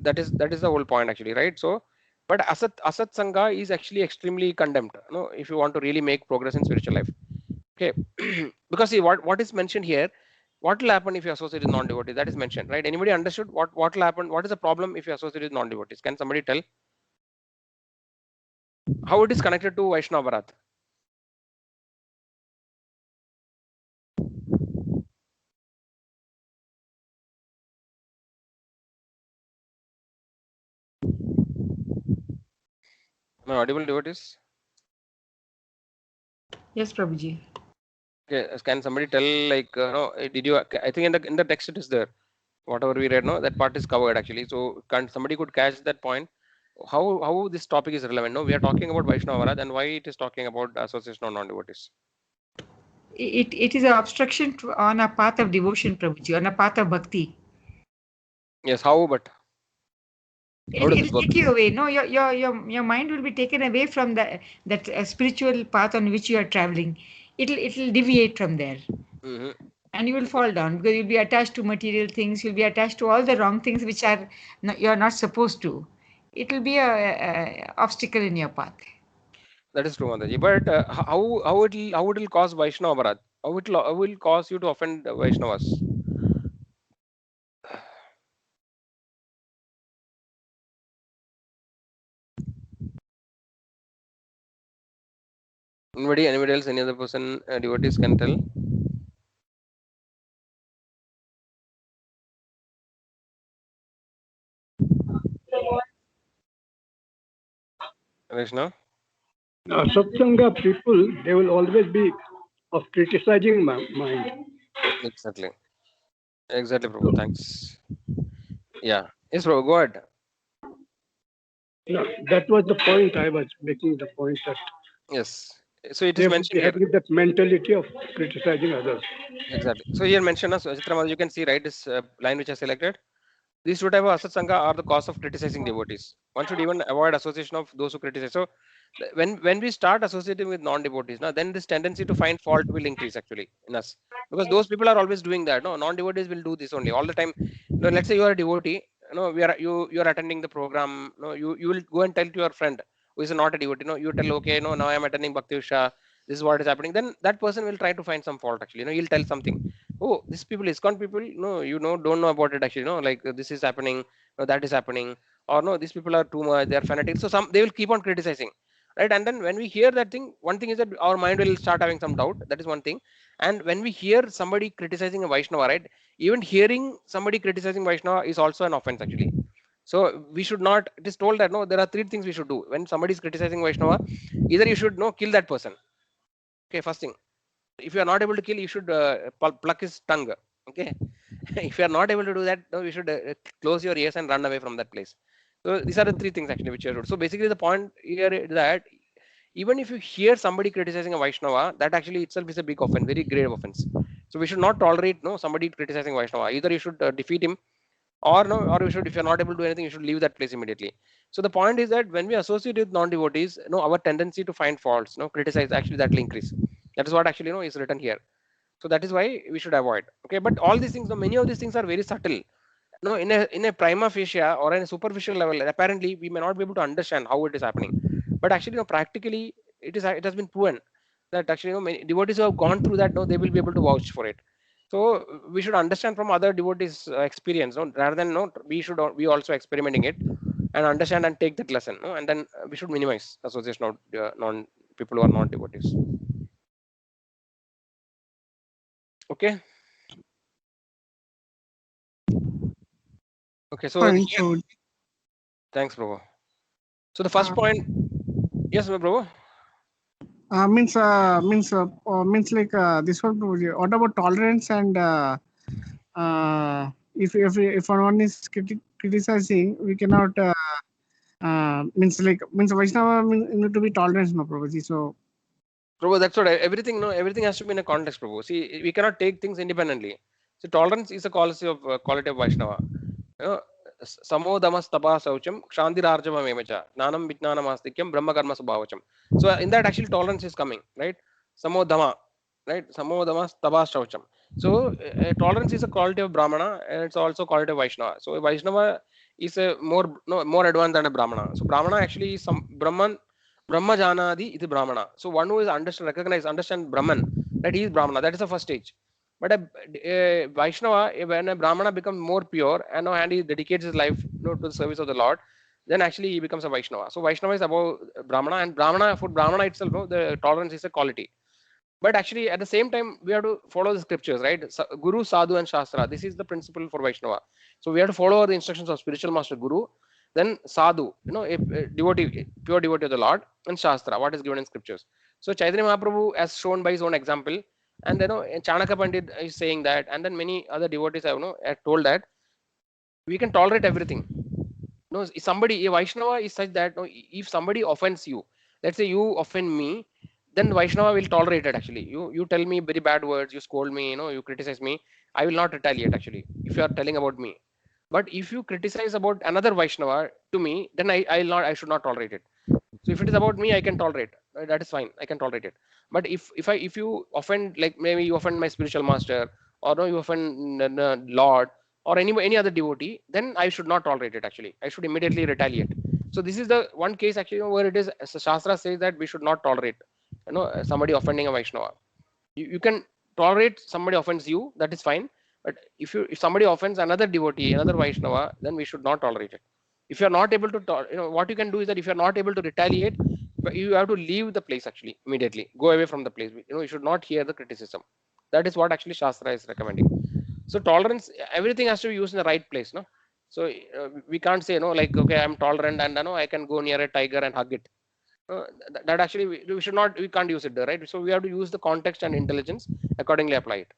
That is the whole point actually, right? So but asat sangha is actually extremely condemned, if you want to really make progress in spiritual life. Okay. Because see what is mentioned here, what will happen if you associate with non-devotees, that is mentioned, right? Anybody understood what will happen, what is the problem if you associate with non-devotees? Can somebody tell how it is connected to Vaishnava Bharat? Am I audible, devotees? Yes, Prabhuji. Okay, can somebody tell like no, did you? I think in the text it is there. Whatever we read, no, that part is covered actually. So can somebody could catch that point? How this topic is relevant? No, we are talking about Vaishnava Bharat and why it is talking about association of non-devotees. It is an obstruction on a path of devotion, Prabhuji, on a path of bhakti. Yes, how? But how does It'll this work? take you away. No, your mind will be taken away from that spiritual path on which you are traveling. It'll deviate from there. Mm-hmm. And you will fall down because you'll be attached to material things. You'll be attached to all the wrong things which are you're not supposed to. It will be a obstacle in your path. That is true, Mataji. But how it will cause Vaishnava Bharat? How will cause you to offend Vaishnavas? Anybody else? Any other person? Devotees can tell. Vaishnava? Satsanga people, they will always be of criticizing mind. Exactly. Exactly, Prabhu. Thanks. Yeah. Yes, Prabhu. Go ahead. No, that was the point I was making. The point that Yes. So it they is would mentioned be here. having that mentality of criticizing others. Exactly. So here mentioned, Chitra Mataji, you can see right this line which I selected. These two type of asat sangha are the cause of criticizing devotees. One should even avoid association of those who criticize. So when we start associating with non-devotees, now then this tendency to find fault will increase actually in us, because those people are always doing that. No, non-devotees will do this only all the time. Let's say you are a devotee. You are attending the program. You will go and tell to your friend who is not a devotee. You tell, okay, now I am attending Bhakti Usha. This is what is happening. Then that person will try to find some fault actually. He'll tell something. Oh, these people, ISKCON people, no, don't know about it actually. Like this is happening, no, that is happening, or no, these people are too much, they are fanatics. So they will keep on criticizing, right? And then when we hear that thing, one thing is that our mind will start having some doubt. That is one thing. And when we hear somebody criticizing a Vaishnava, right? Even hearing somebody criticizing Vaishnava is also an offense actually. So we should not. It is told that no, there are three things we should do when somebody is criticizing Vaishnava. Either you should kill that person. Okay, first thing. If you are not able to kill, you should pluck his tongue. Okay. If you are not able to do that, no, you should close your ears and run away from that place. So these are the three things actually which you should. So basically the point here is that even if you hear somebody criticizing a Vaishnava, that actually itself is a big offense, very grave offense. So we should not tolerate somebody criticizing Vaishnava. Either you should defeat him, or or you should, if you're not able to do anything, you should leave that place immediately. So the point is that when we associate with non-devotees, our tendency to find faults, criticize, actually that will increase. That is what actually is written here. So that is why we should avoid. Okay, but all these things, many of these things are very subtle. In a prima facie or in a superficial level, apparently we may not be able to understand how it is happening. But actually, practically, it has been proven that actually, many devotees who have gone through that, they will be able to vouch for it. So we should understand from other devotees' experience, rather than we also experimenting it and understand and take that lesson, and then we should minimize association of non people who are not devotees. Okay. Okay. So Fine. here, thanks, Prabhu. So the first point, yes, Prabhu. Means like this one. What about tolerance and if one is criticizing, we cannot means Vaishnava need to be tolerant, no, Prabhuji. So Prabhu, that's what everything. No, everything has to be in a context, Prabhu. See, we cannot take things independently. So tolerance is a quality of Vaishnava. You know, Samodamas tapa saucham, kshanti rarjava memacha, nanam vijnanam astikyam, brahma karma subhavacham. So in that actually tolerance is coming, right? Samodama, right? Samodamas tapa saucham. So tolerance is a quality of Brahmana and it's also quality of Vaishnava. So Vaishnava is a more advanced than a Brahmana. So Brahmana actually is some Brahma janadi is Brahmana. So one who is understand Brahman, that he is Brahmana. That is the first stage. But a Vaishnava, when a Brahmana becomes more pure and he dedicates his life to the service of the Lord, then actually he becomes a Vaishnava. So Vaishnava is above Brahmana, and for Brahmana itself, the tolerance is a quality. But actually, at the same time, we have to follow the scriptures, right? Guru, Sadhu, and Shastra. This is the principle for Vaishnava. So we have to follow the instructions of spiritual master Guru, then Sadhu, a devotee, pure devotee of the Lord, and Shastra, what is given in scriptures. So Chaitanya Mahaprabhu, as shown by his own example, and Chanaka Pandit is saying that, and then many other devotees have told that we can tolerate everything. No, somebody, a Vaishnava is such that if somebody offends you, let's say you offend me, then Vaishnava will tolerate it actually. You tell me very bad words, you scold me, you criticize me, I will not retaliate actually, if you are telling about me. But if you criticize about another Vaishnava to me, then I should not tolerate it. So if it is about me, I can tolerate. That is fine. I can tolerate it. But if you offend, like maybe you offend my spiritual master, or no, you offend the Lord, or any other devotee, then I should not tolerate it. Actually, I should immediately retaliate. So this is the one case actually where it is. Shastra says that we should not tolerate, somebody offending a Vaishnava. You can tolerate somebody offends you, that is fine. But if somebody offends another devotee, another Vaishnava, then we should not tolerate it. If you are not able to, what you can do is that if you are not able to retaliate, you have to leave the place actually immediately. Go away from the place. You should not hear the criticism. That is what actually Shastra is recommending. So tolerance, everything has to be used in the right place, no. So we can't say like okay, I'm tolerant and I can go near a tiger and hug it. That actually we can't use it there, right? So we have to use the context and intelligence accordingly apply it.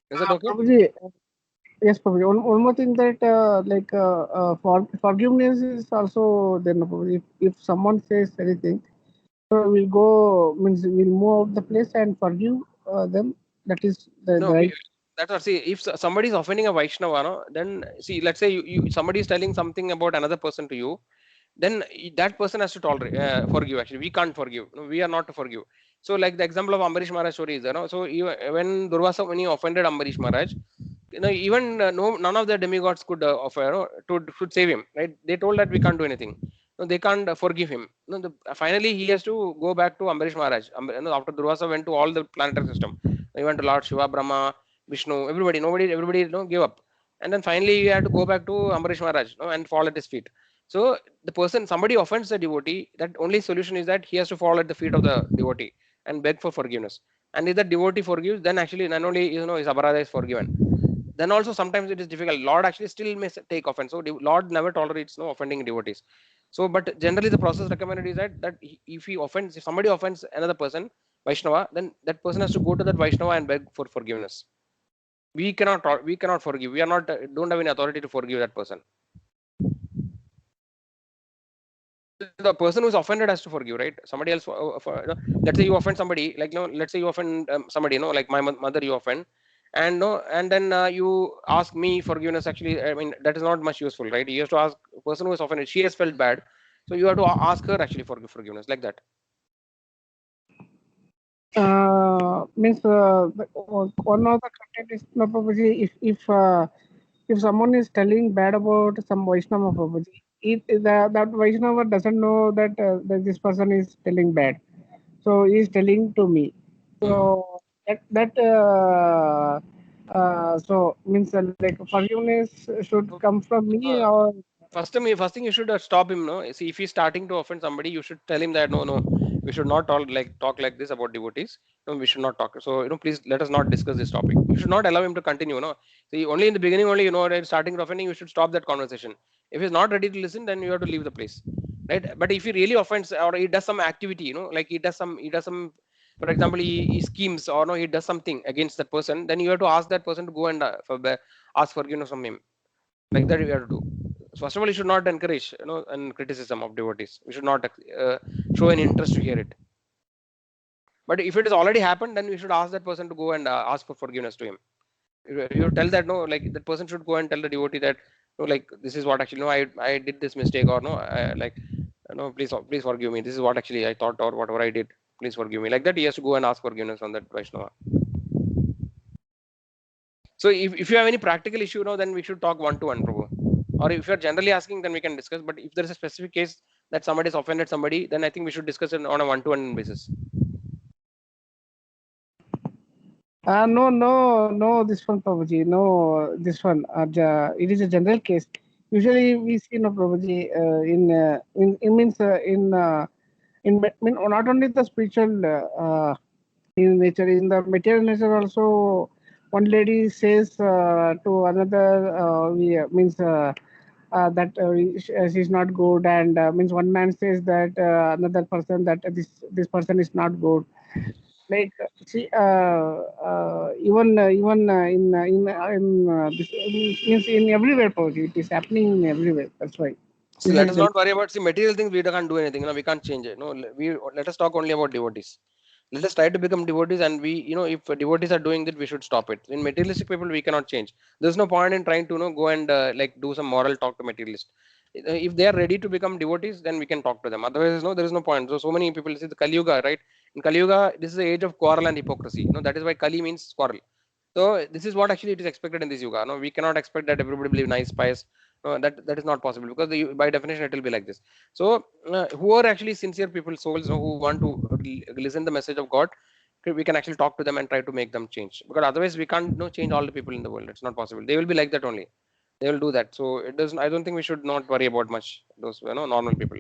Is that okay? Prabhuji, yes, Prabhuji. One more thing that forgiveness is also there, no, Prabhuji. If someone says anything, so we'll move out the place and forgive them. That is the right. That's what. See, if somebody is offending a Vaishnava, then see, let's say somebody is telling something about another person to you, then that person has to tolerate, forgive. Actually, we can't forgive. No, we are not to forgive. So, like the example of Ambarish Maharaj story is, so when Durvasa, when he offended Ambarish Maharaj, even none of the demigods could offer to save him. Right? They told that we can't do anything. No, they can't forgive him. No, finally, he has to go back to Ambarish Maharaj. After Durvasa went to all the planetary system, he went to Lord Shiva, Brahma, Vishnu, everybody gave up. And then finally, he had to go back to Ambarish Maharaj and fall at his feet. So somebody offends the devotee, that only solution is that he has to fall at the feet of the devotee and beg for forgiveness. And if the devotee forgives, then actually not only his aparadha is forgiven. Then also sometimes it is difficult. Lord actually still may take offense. So Lord never tolerates offending devotees. So, but generally the process recommended is that if somebody offends another person, Vaishnava, then that person has to go to that Vaishnava and beg for forgiveness. We cannot forgive. We are not don't have any authority to forgive that person. The person who is offended has to forgive, right? Somebody else, let's say you offend somebody, like let's say you offend somebody, like my mother you offend, and then you ask me forgiveness. Actually, I mean that is not much useful, right? You have to ask the person who is offended. She has felt bad, so you have to ask her actually for forgiveness, like that. Means one of the content is Prabhuji, if someone is telling bad about some Vaishnava, Prabhuji, that Vaishnava doesn't know that this person is telling bad, so he is telling to me. So so means like forgiveness should come from me, or first thing you should stop him. No, see, if he's starting to offend somebody, you should tell him that no, we should not talk like this about devotees. No, we should not talk. So please let us not discuss this topic. You should not allow him to continue. No, see, only in the beginning, starting to offending, you should stop that conversation. If he's not ready to listen, then you have to leave the place, right? But if he really offends or he does some activity, like he does some for example, he schemes or no, he does something against that person, then you have to ask that person to go and ask forgiveness from him. Like that, you have to do. So first of all, you should not encourage, and criticism of devotees. We should not show an interest to hear it. But if it has already happened, then we should ask that person to go and ask for forgiveness to him. You tell that, no, like that person should go and tell the devotee that, no, like this is what actually, no, I did this mistake, or no, no, please forgive me. This is what actually I thought, or whatever I did. Please forgive me. Like that, he has to go and ask forgiveness on that Vaishnava. So if you have any practical issue, then we should talk one-to-one, Prabhu. Or if you're generally asking, then we can discuss. But if there is a specific case that somebody has offended somebody, then I think we should discuss it on a one-to-one basis. No, this one, Prabhuji. No, this one. It is a general case. Usually we see, no, Prabhuji, not only the spiritual in nature, in the material nature also. One lady says to another, that she's not good, and means one man says that another person that this person is not good. Like see, even in this means in everywhere, Prabhuji, it is happening everywhere. That's why. So let us not worry about material things. We can't do anything. We can't change it. No, let us talk only about devotees. Let us try to become devotees, and we, if devotees are doing that, we should stop it. In materialistic people, we cannot change. There's no point in trying to go and like do some moral talk to materialist. If they are ready to become devotees, then we can talk to them. Otherwise, no, there is no point. So many people see the Kali Yuga, right? In Kali Yuga, this is the age of quarrel and hypocrisy. That is why Kali means quarrel. So this is what actually it is expected in this Yuga. No, we cannot expect that everybody will be nice, pious. No, that is not possible, because by definition it will be like this. So who are actually sincere people, souls, who want to listen the message of God, we can actually talk to them and try to make them change. Because otherwise we can't change all the people in the world. It's not possible. They will be like that only. They will do that. So it doesn't. I don't think we should not worry about much those normal people.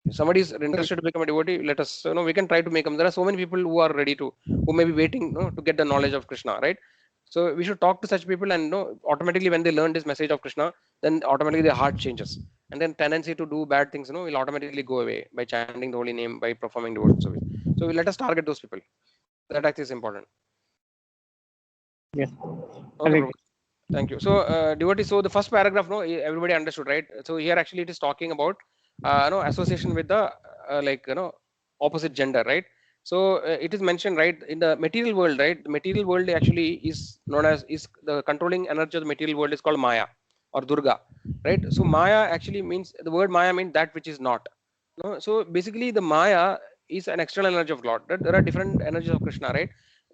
If somebody is interested to become a devotee, let us we can try to make them. There are so many people who are ready to, who may be waiting to get the knowledge of Krishna, right? So we should talk to such people, and automatically when they learn this message of Krishna, then automatically their heart changes, and then tendency to do bad things will automatically go away by chanting the holy name, by performing devotional service. So let us target those people. That actually is important. Yes. Okay, thank you. So devotee, so the first paragraph, everybody understood, right? So here actually it is talking about association with the opposite gender, right? So it is mentioned, right, in the material world, right? The material world actually is known as, is the controlling energy of the material world is called Maya or Durga, right? So Maya actually means, the word Maya means that which is not. So basically the Maya is an external energy of Lord. There are different energies of Krishna, right?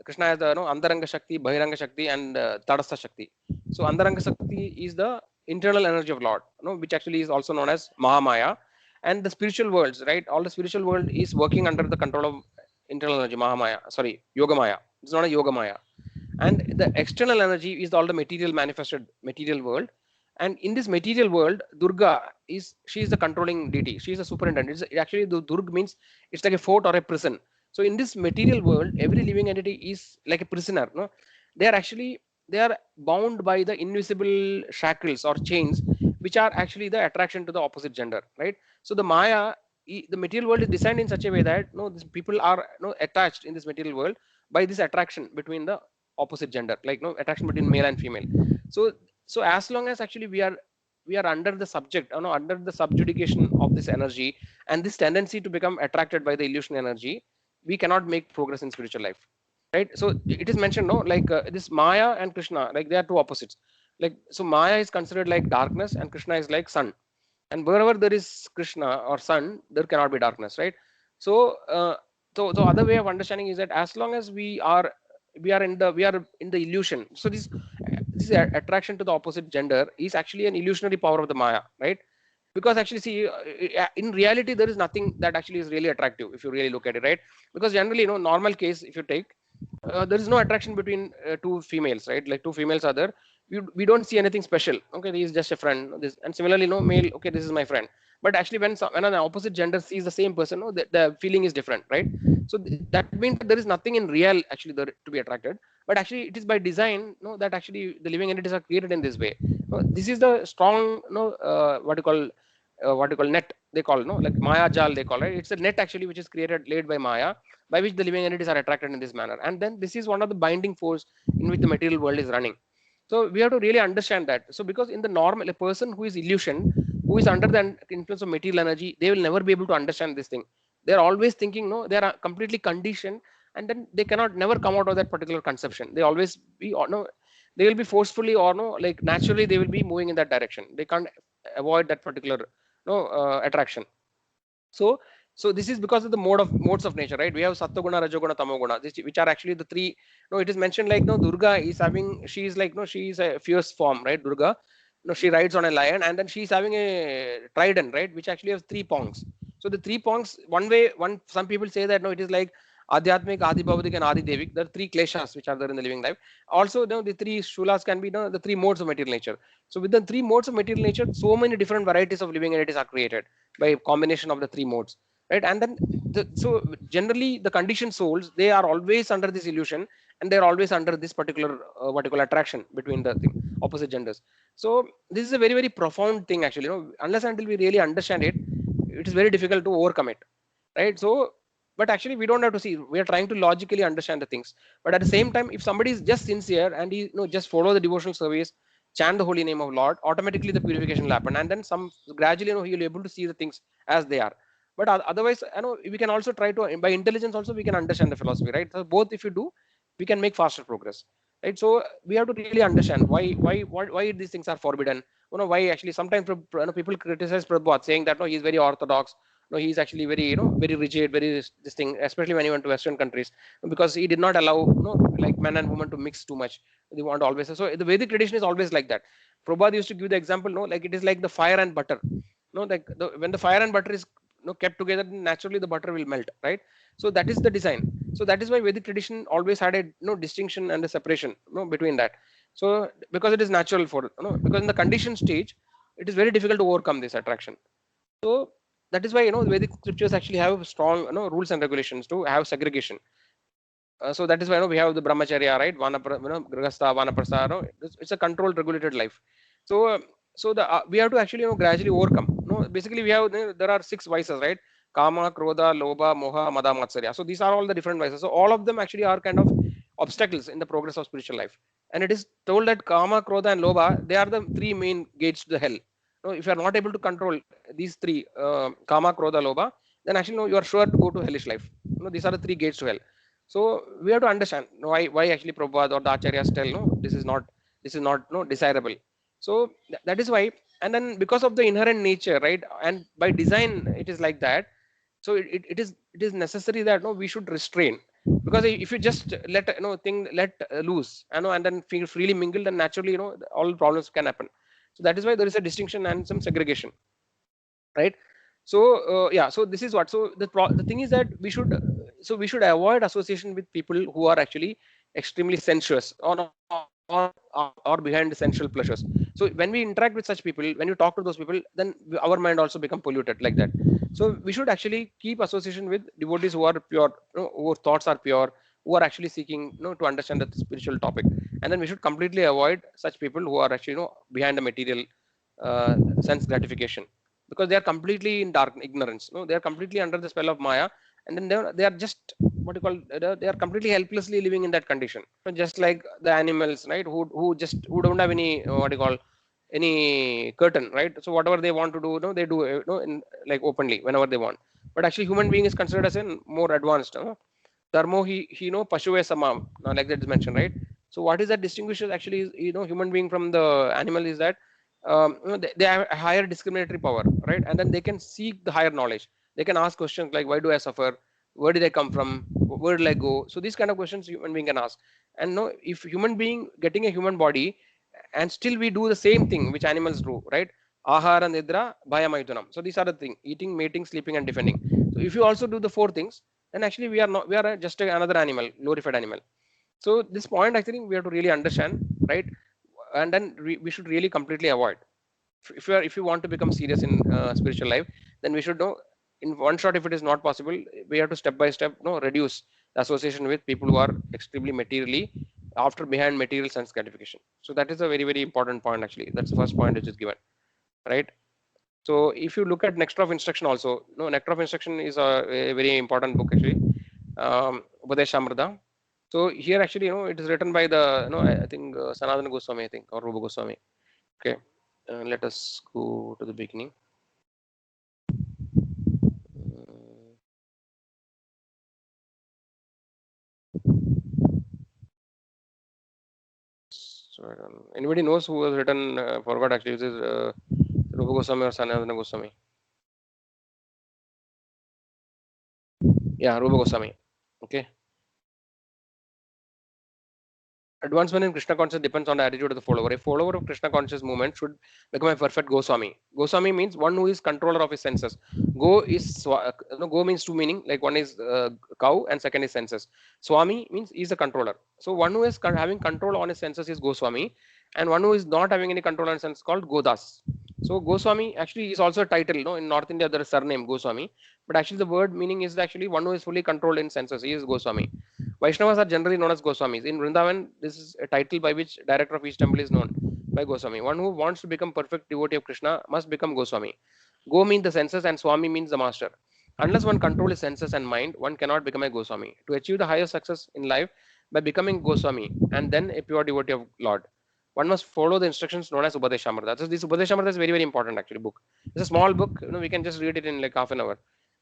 Krishna has the Antaranga Shakti, Bahiranga Shakti, and Tadastha Shakti. So Antaranga Shakti is the internal energy of Lord, which actually is also known as Mahamaya. And the spiritual worlds, right? All the spiritual world is working under the control of internal energy, Mahamaya. Sorry, Yogamaya. It's not a Yogamaya. And the external energy is all the material manifested material world. And in this material world, Durga she is the controlling deity. She is the superintendent. Actually, the Durga means it's like a fort or a prison. So in this material world, every living entity is like a prisoner. They are bound by the invisible shackles or chains, which are actually the attraction to the opposite gender, right? So the Maya, the material world is designed in such a way that these people are attached in this material world by this attraction between the opposite gender, like attraction between male and female. So as long as actually we are under the subject, under the subjugation of this energy and this tendency to become attracted by the illusion energy, we cannot make progress in spiritual life, right? So it is mentioned, this Maya and Krishna, like they are two opposites. Like, so Maya is considered like darkness and Krishna is like sun. And wherever there is Krishna or sun, there cannot be darkness, right? So so the other way of understanding is that as long as we are in the illusion, so this attraction to the opposite gender is actually an illusionary power of the Maya, right? Because actually, see, in reality there is nothing that actually is really attractive if you really look at it, right? Because generally, normal case, if you take, there is no attraction between two females, right? Like two females are there, we don't see anything special. Okay, he is just a friend. And similarly, male, okay, this is my friend. But actually, when an opposite gender sees the same person, the feeling is different, right? So that means there is nothing in real actually there to be attracted. But actually, it is by design, that actually the living entities are created in this way. This is the strong, what you call net they call, no, like Maya Jal they call it. It's a net actually which is laid by Maya, by which the living entities are attracted in this manner. And then this is one of the binding force in which the material world is running. So we have to really understand that. So because in the normal, a person who is illusion, who is under the influence of material energy, they will never be able to understand this thing. They're always thinking, no, they are completely conditioned, and then they cannot never come out of that particular conception. They always be, or no, they will be forcefully or no, like naturally they will be moving in that direction. They can't avoid that particular no attraction. So this is because of the modes of nature, right? We have sattva-guna, rajoguna, tamoguna, which are actually the three. No, it is mentioned like no, Durga is having, she is like no, she is a fierce form, right? Durga, no, she rides on a lion, and then she is having a trident, right, which actually has three prongs. So the three prongs, some people say that no, it is like Adhyatmic, Adi Bhavadik, and Adi Devik. There are three kleshas which are there in the living life. Also, the three shulas can be the three modes of material nature. So with the three modes of material nature, so many different varieties of living entities are created by a combination of the three modes, right? And then so generally the conditioned souls, they are always under this illusion, and they are always under this particular attraction between the opposite genders. So this is a very, very profound thing actually. Unless until we really understand it, it is very difficult to overcome it, right? So but actually we don't have to see, we are trying to logically understand the things. But at the same time, if somebody is just sincere and he just follow the devotional service, chant the holy name of Lord, automatically the purification will happen, and then some gradually he will be able to see the things as they are. But otherwise, we can also try to, by intelligence also, we can understand the philosophy, right? So both if you do, we can make faster progress, right? So we have to really understand why these things are forbidden. Why actually sometimes people criticize Prabhupada, saying that no, he is very orthodox. No, he is actually very very rigid, very this thing, especially when he went to Western countries, because he did not allow like man and woman to mix too much. They want always, so the Vedic tradition is always like that. Prabhupada used to give the example, like it is like the fire and butter. Like when the fire and butter is kept together, naturally the butter will melt, right? So that is the design. So that is why Vedic tradition always had a distinction and a separation between that. So because it is natural for because in the conditioned stage, it is very difficult to overcome this attraction. So that is why Vedic scriptures actually have strong rules and regulations to have segregation. So that is why we have the brahmacharya, right? Grihastha, vanaprastha. It's a controlled, regulated life. So we have to actually gradually overcome. Basically we have there are 6 vices, right? Kama, Krodha, Lobha, Moha, Mada, Matsarya. So these are all the different vices. So all of them actually are kind of obstacles in the progress of spiritual life. And it is told that Kama, Krodha, and Lobha, they are the 3 main gates to the hell. If you are not able to control these 3, Kama, Krodha, Lobha, then actually you are sure to go to hellish life. These are the 3 gates to hell. So we have to understand why actually Prabhupada or the Acharyas tell this is not desirable. So that is why, and then because of the inherent nature, right, and by design it is like that. So it is necessary that we should restrain, because if you just let loose and then feel freely mingle, then naturally all problems can happen. So that is why there is a distinction and some segregation, right? So yeah, so this is what. So the thing is that we should avoid association with people who are actually extremely sensuous or behind the sensual pleasures. So when we interact with such people, when you talk to those people, then our mind also become polluted like that. So we should actually keep association with devotees who are pure, whose thoughts are pure, who are actually seeking to understand the spiritual topic. And then we should completely avoid such people who are actually behind the material sense gratification, because they are completely in dark ignorance. They are completely under the spell of Maya, and then they are just what you call, they are completely helplessly living in that condition. Just like the animals, right, who don't have any what you call, any curtain, right? So whatever they want to do, they do in, like openly whenever they want. But actually human being is considered as a more advanced. Dharmo he pashuve samam, like that is mentioned, right? So what is that distinguishes actually human being from the animal is that they have a higher discriminatory power, right? And then they can seek the higher knowledge. They can ask questions like, why do I suffer? Where did I come from? Where did I go? So these kind of questions human being can ask. And if human being getting a human body, and still we do the same thing which animals do, right? Ahara, nidra, bhaya, maitunam. So these are the things: eating, mating, sleeping, and defending. So if you also do the 4 things, then actually we are just another animal, glorified animal. So this point I think we have to really understand, right? And then we should really completely avoid. If you want to become serious in spiritual life, then we should know in one shot. If it is not possible, we have to step by step reduce the association with people who are extremely materially after behind material sense gratification. So that is a very, very important point actually. That's the first point which is given, right? So if you look at Nectar of Instruction also, no, Nectar of Instruction is a very important book actually, Upadeshamrita. So here actually, it is written by the, I think Sanatana Goswami, I think, or Rupa Goswami. Okay, let us go to the beginning. So I don't, anybody knows who has written, forgot actually, is it Rupa Goswami or Sanatana Goswami? Yeah, Rupa Goswami. Okay. Advancement in Krishna consciousness depends on the attitude of the follower. A follower of Krishna conscious movement should become a perfect Goswami. Goswami means one who is controller of his senses. Go means two meaning, like one is cow and second is senses. Swami means he is a controller. So one who is having control on his senses is Goswami, and one who is not having any control on his senses is called Godas. So Goswami actually is also a title. In North India there is surname Goswami, but actually the word meaning is actually one who is fully controlled in senses. He is Goswami. Vaishnavas are generally known as Goswamis. In Vrindavan, this is a title by which director of each temple is known by Goswami. One who wants to become perfect devotee of Krishna must become Goswami. Go means the senses and Swami means the master. Unless one controls his senses and mind, one cannot become a Goswami. To achieve the highest success in life by becoming Goswami and then a pure devotee of Lord, one must follow the instructions known as Upadeshamrita. So this Upadeshamrita is very, very important actually book. It's a small book, we can just read it in like half an hour,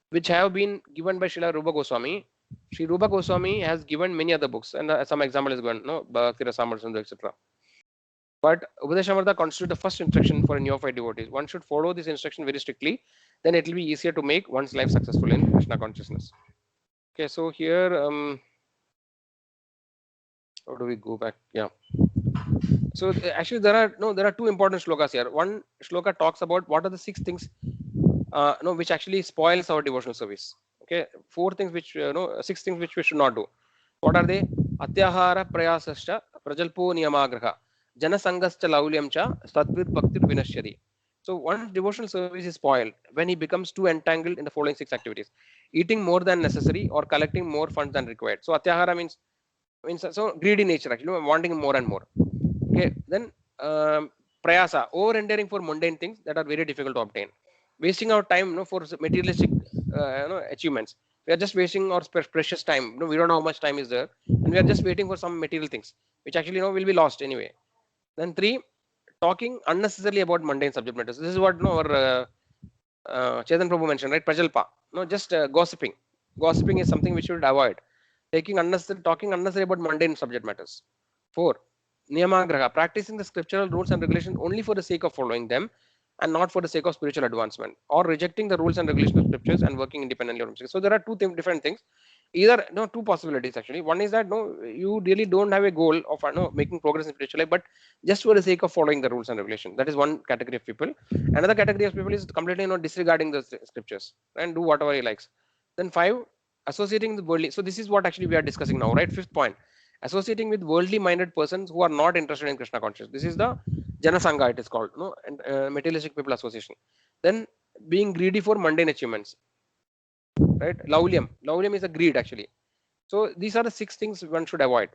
which have been given by Srila Rupa Goswami. Sri Rupa Goswami has given many other books, and some example is given, Bhakti Rasamrita Sindhu, etc. But Upadeshamrita constitutes the first instruction for a neophyte devotee. One should follow this instruction very strictly, then it will be easier to make one's life successful in Krishna consciousness. Okay, so here, how do we go back? Yeah. So actually, there are two important shlokas here. One shloka talks about what are the 6 things, which actually spoils our devotional service. Okay, 4 things which 6 things which we should not do. What are they? Atyahara prayasascha prajalpo niyamagraha janasangascha laulyamcha sadvid bhaktir vinashyati. So one's devotional service is spoiled when he becomes too entangled in the following 6 activities: eating more than necessary or collecting more funds than required. So atyahara means so greedy nature, actually wanting more and more. Okay, then prayasa, over endeavoring for mundane things that are very difficult to obtain, wasting our time for materialistic achievements. We are just wasting our precious time. We don't know how much time is there, and we are just waiting for some material things which actually will be lost anyway. Then 3, talking unnecessarily about mundane subject matters. This is what our Chetan Prabhu mentioned, right? Prajalpa, just gossiping. Gossiping is something which we should avoid. Talking unnecessary about mundane subject matters. 4, niyamagraha, practicing the scriptural rules and regulations only for the sake of following them and not for the sake of spiritual advancement, or rejecting the rules and regulations of scriptures and working independently on themselves. So there are two different things. Either two possibilities actually. One is that you really don't have a goal of making progress in spiritual life, but just for the sake of following the rules and regulations. That is one category of people. Another category of people is completely disregarding the scriptures and do whatever he likes. Then 5, associating the worldly. So this is what actually we are discussing now, right? 5th point, associating with worldly minded persons who are not interested in Krishna consciousness. This is the Janasangha, it is called, and materialistic people association. Then being greedy for mundane achievements, right? Laulyam is a greed actually. So these are the 6 things one should avoid.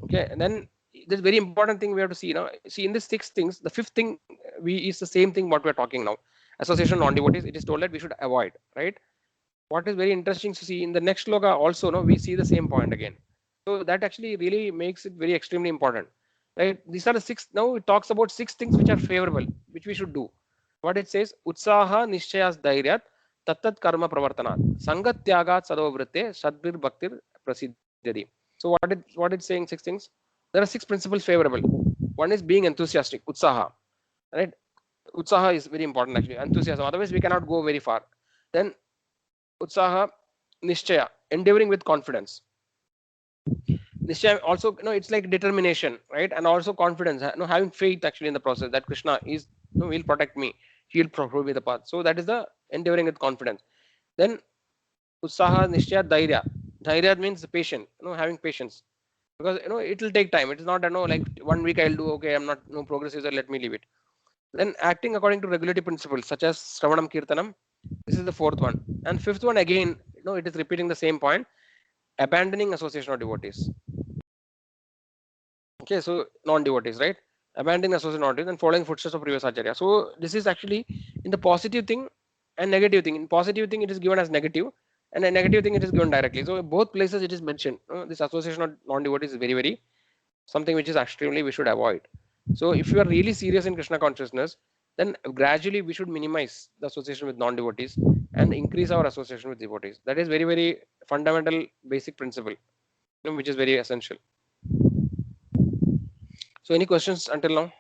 Okay, and then this very important thing we have to see now. See, in these 6 things, the 5th thing is the same thing what we are talking now. Association non-devotees, it is told that we should avoid, right? What is very interesting to see in the next sloka also, we see the same point again. So that actually really makes it very extremely important, right? These are the 6. Now it talks about 6 things which are favorable, which we should do. What it says: utsaha nishchayas dhairyat tattat karma pravartanat sangat tyagat sadovritte sadbir bhaktir prasiddhyati. So what it's saying, 6 things. There are 6 principles favorable. One is being enthusiastic, utsaha, right? Utsaha is very important actually, enthusiasm. Otherwise we cannot go very far. Then utsaha nishchaya, endeavoring with confidence. Nishchaya also, it's like determination, right? And also confidence, having faith actually in the process that Krishna is, will protect me, he'll prove me the path. So that is the endeavoring with confidence. Then utsaha nishchaya dhairya. Dhairya means patient, having patience, because it will take time. It is not like 1 week I'll do, okay, I'm not, no progress is there, let me leave it. Then acting according to regulatory principles such as Shravanam Kirtanam. This is the 4th one. And 5th one again, it is repeating the same point, abandoning association of devotees. Okay, so non-devotees, right? abandoning association non-dualities and following footsteps of previous acharya. So this is actually in the positive thing and negative thing. In positive thing, it is given as negative, and a negative thing it is given directly. So in both places it is mentioned. This association of non-devotees is very, very something which is extremely we should avoid. So if you are really serious in Krishna consciousness, then gradually we should minimize the association with non-devotees and increase our association with devotees. That is very, very fundamental basic principle, which is very essential. So any questions until now?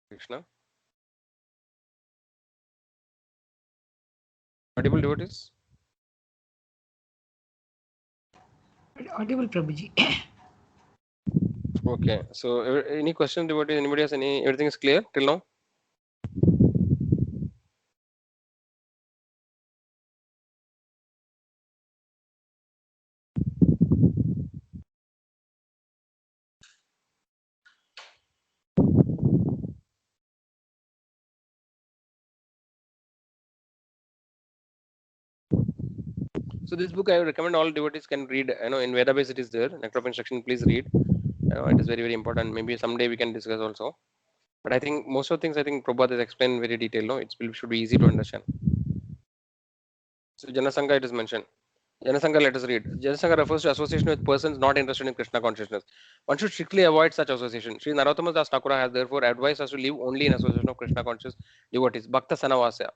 Krishna. Audible devotees? Audible, Prabhuji. Okay. So any question devotees? Anybody has any? Everything is clear till now? So this book I would recommend all devotees can read. In Veda base it is there. Necropin section, please read. It is very, very important. Maybe someday we can discuss also. But I think most of the things I think Prabhupada has explained very detailed. No, it should be easy to understand. So Janasangha it is mentioned. Janasangha, let us read. Janasangha refers to association with persons not interested in Krishna consciousness. One should strictly avoid such association. Sri Narottama Das Thakura has therefore advised us to live only in association of Krishna conscious devotees. Bhakta Sanavasya.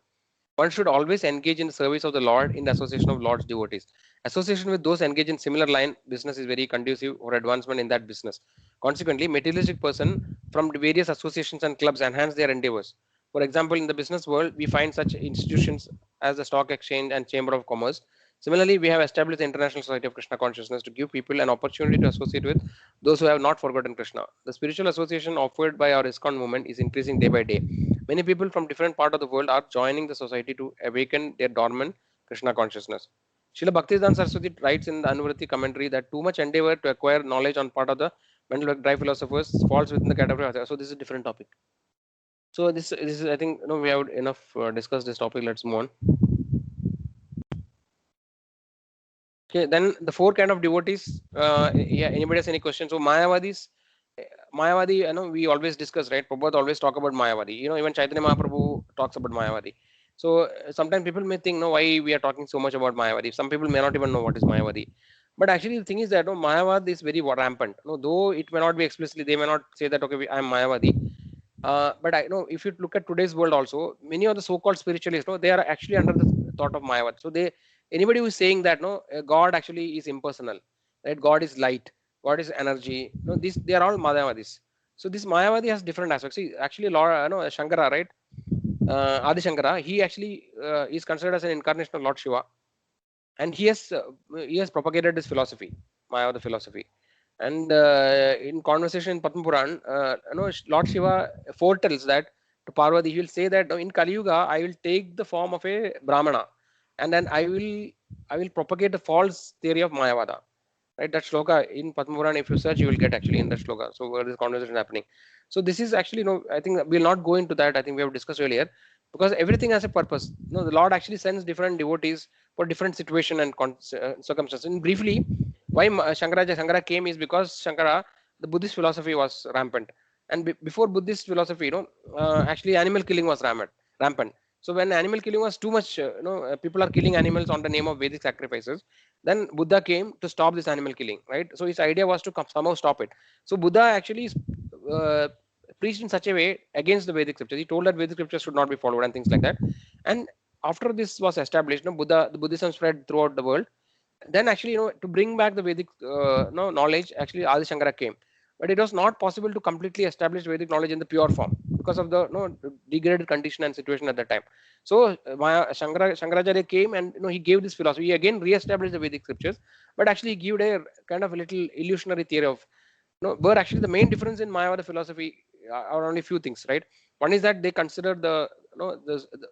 One should always engage in service of the Lord in the association of Lord's devotees. Association with those engaged in similar line business is very conducive for advancement in that business. Consequently, materialistic person from various associations and clubs enhance their endeavors. For example, in the business world, we find such institutions as the Stock Exchange and Chamber of Commerce. Similarly, we have established the International Society of Krishna Consciousness to give people an opportunity to associate with those who have not forgotten Krishna. The spiritual association offered by our ISKCON movement is increasing day by day. Many people from different parts of the world are joining the society to awaken their dormant Krishna consciousness. Srila Bhaktivedanta Saraswati writes in the Anuvritti commentary that too much endeavor to acquire knowledge on part of the mental dry philosophers falls within the category of. So this is a different topic. So this is I think we have enough discussed this topic. Let's move on. Okay, then the four kind of devotees. Yeah, anybody has any questions? So Mayavadis. Mayavadi, we always discuss, right? Prabhupada always talk about Mayavadi. Even Chaitanya Mahaprabhu talks about Mayavadi. So sometimes people may think, no, why we are talking so much about Mayavadi. Some people may not even know what is Mayavadi. But actually, the thing is that Mayavad is very rampant. Though it may not be explicitly, they may not say that, okay, I am Mayavadi. But I know if you look at today's world also, many of the so-called spiritualists, they are actually under the thought of Mayavad. So anybody who is saying that, God actually is impersonal, right? God is light. God is energy. They are all Mayavadis. So this Mayavadi has different aspects. See, actually, Lord, Shankara, right? Adi Shankara, he actually is considered as an incarnation of Lord Shiva, and he has propagated this philosophy, Mayavada philosophy. And in conversation in Padma Puran, Lord Shiva foretells that to Parvati, he will say that in Kali Yuga, I will take the form of a Brahmana, and then I will propagate the false theory of Mayavada. Right, that shloka in Padma Puran, if you search, you will get actually in that shloka. So where this conversation is happening. So this is actually, I think we'll not go into that. I think we have discussed earlier, because everything has a purpose. The Lord actually sends different devotees for different situation and circumstances. And briefly, why Shankara came is because Shankara, the Buddhist philosophy was rampant, and before Buddhist philosophy, actually animal killing was rampant. So when animal killing was too much, people are killing animals on the name of Vedic sacrifices. Then Buddha came to stop this animal killing, right? So his idea was to somehow stop it. So Buddha actually preached in such a way against the Vedic scriptures. He told that Vedic scriptures should not be followed and things like that. And after this was established, the Buddhism spread throughout the world. Then actually, to bring back the Vedic knowledge, actually Adi Shankara came. But it was not possible to completely establish Vedic knowledge in the pure form because of the degraded condition and situation at that time. So Shankaracharya came and he gave this philosophy. He again re-established the Vedic scriptures, but actually he gave a kind of a little illusionary theory of where actually the main difference in Mayavada philosophy are only few things, right? One is that they consider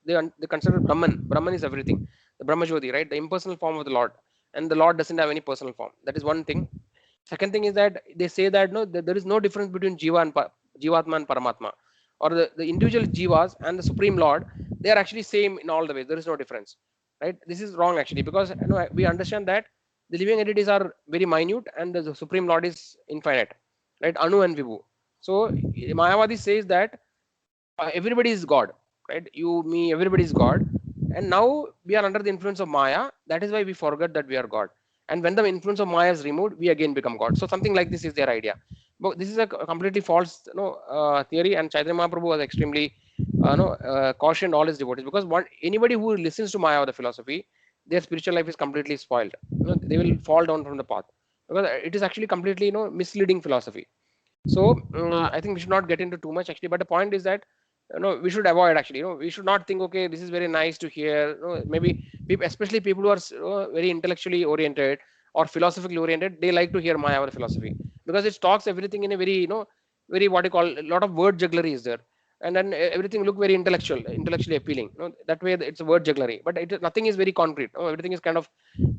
they consider Brahman is everything, the Brahmajyoti, right? The impersonal form of the Lord, and the Lord doesn't have any personal form. That is one thing. Second thing is that they say that there is no difference between Jivatma and Paramatma, or the individual jivas and the Supreme Lord, they are actually same in all the ways. There is no difference, right? This is wrong actually, because we understand that the living entities are very minute and the Supreme Lord is infinite, right? Anu and Vibhu. So Mayavadi says that everybody is God, right? You, me, everybody is God. And now we are under the influence of Maya. That is why we forget that we are God. And when the influence of Maya is removed, we again become God. So something like this is their idea. But this is a completely false theory. And Chaitanya Mahaprabhu was extremely cautioned all his devotees, because anybody who listens to Maya, the philosophy, their spiritual life is completely spoiled. They will fall down from the path, because it is actually completely misleading philosophy. So I think we should not get into too much actually, but the point is that we should avoid actually. We should not think, okay, this is very nice to hear. Maybe people, especially people who are very intellectually oriented or philosophically oriented, they like to hear Mayavada philosophy, because it talks everything in a very very what you call, a lot of word jugglery is there, and then everything look very intellectually appealing. That way it's a word jugglery, but nothing is very concrete. Everything is kind of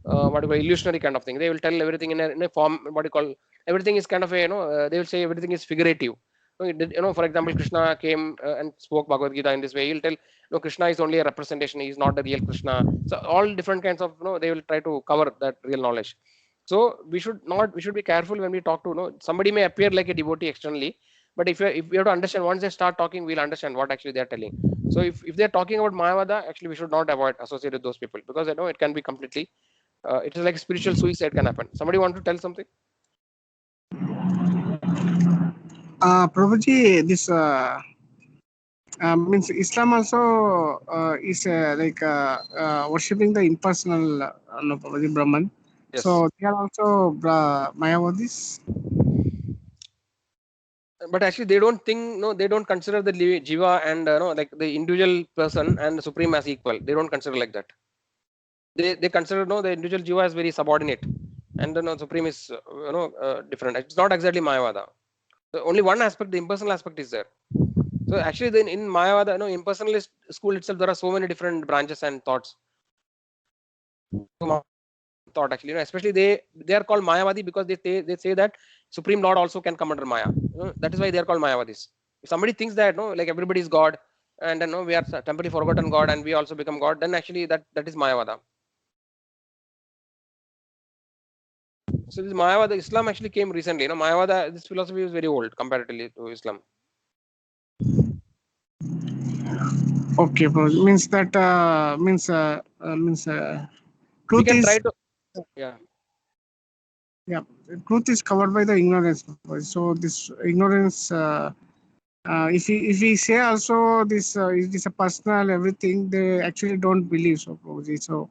what you call illusionary kind of thing. They will tell everything in a form, what you call, everything is kind of a they will say everything is figurative. For example, Krishna came and spoke Bhagavad Gita in this way. He'll tell, Krishna is only a representation. He is not the real Krishna. So all different kinds of, they will try to cover that real knowledge. So we should be careful when we talk to, somebody may appear like a devotee externally, but if we have to understand, once they start talking, we'll understand what actually they're telling. So if they're talking about Mayavada, actually we should not associate with those people, because I know it can be completely, it is like spiritual suicide can happen. Somebody want to tell something? Prabhuji, this means Islam also is worshipping the impersonal Prabhuji, Brahman. Yes. So they are also Mayavadis. But actually they don't think, they don't consider the jiva and like the individual person and the supreme as equal. They don't consider like that. They consider the individual jiva as very subordinate, and supreme is different. It's not exactly Mayavada. So only one aspect, the impersonal aspect, is there. So actually then in Mayavada, impersonalist school itself, there are so many different branches and thoughts. Thought actually, especially they are called Mayavadi because they say that Supreme Lord also can come under Maya. That is why they are called Mayavadis. If somebody thinks that like everybody is God, and then we are temporarily forgotten God and we also become God, then actually that is Mayavada. So this Mayavada, Islam actually came recently. Mayavada, this philosophy is very old comparatively to Islam. Okay, means that truth We can is try to, yeah, truth is covered by the ignorance. So this ignorance, if we say also this it is a personal everything, they actually don't believe so, Prabhuji. So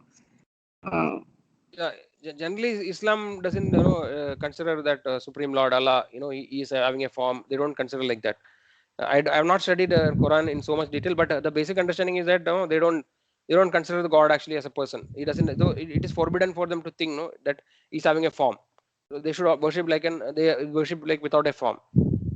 generally Islam doesn't consider that Supreme Lord Allah, he is having a form. They don't consider like that. I have not studied Quran in so much detail, but the basic understanding is that they don't consider the God actually as a person. He doesn't. So it is forbidden for them to think that he's having a form. So they should worship they worship like without a form.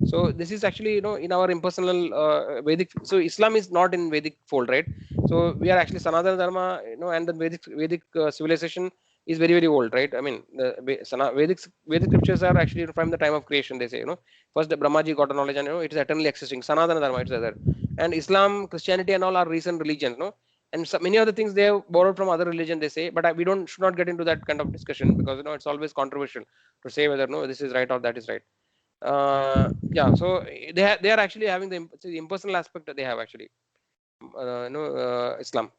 So this is actually in our impersonal Vedic. So Islam is not in Vedic fold, right? So we are actually Sanatana Dharma, and the Vedic civilization is very old, right? I mean, the Vedic scriptures are actually from the time of creation. They say, first Brahmaji got a knowledge, and it is eternally existing. Sanatana Dharma, it's there. And Islam, Christianity, and all are recent religions, and so many other things they have borrowed from other religion, they say. But we should not get into that kind of discussion, because it's always controversial to say whether this is right or that is right. Yeah, so they are actually having the impersonal aspect that they have actually, Islam.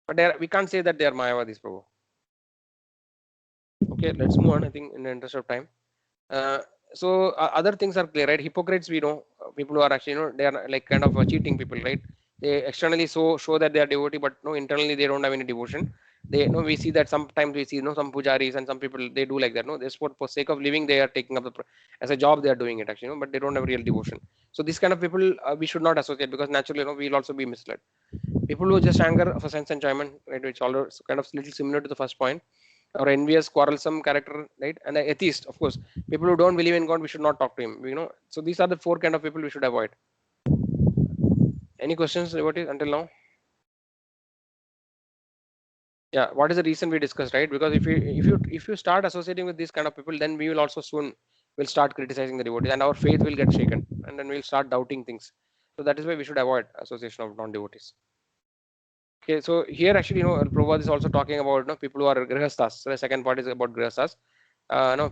But we can't say that they are Mayavadis, Prabhu. Okay, let's move on. I think in the interest of time. So other things are clear, right? Hypocrites, we know, people who are actually, they are like kind of cheating people, right? They externally show that they are devotee, but internally they don't have any devotion. We see that sometimes we see some pujaris and some people, they do like that. This for sake of living, they are taking up as a job, they are doing it actually, but they don't have real devotion. So this kind of people we should not associate, because naturally we'll also be misled. People who just anger for sense enjoyment, right, which also kind of little similar to the first point, or envious, quarrelsome character, right, and the atheist, of course, people who don't believe in God, we should not talk to him. So these are the 4 kind of people we should avoid. Any questions about it until now? Yeah, what is the reason we discussed, right? Because if you start associating with these kind of people, then we will also soon we'll start criticizing the devotees, and our faith will get shaken, and then we'll start doubting things. So that is why we should avoid association of non-devotees. Okay, so here actually, Prabhupada is also talking about people who are grihasthas. So the second part is about grihasthas.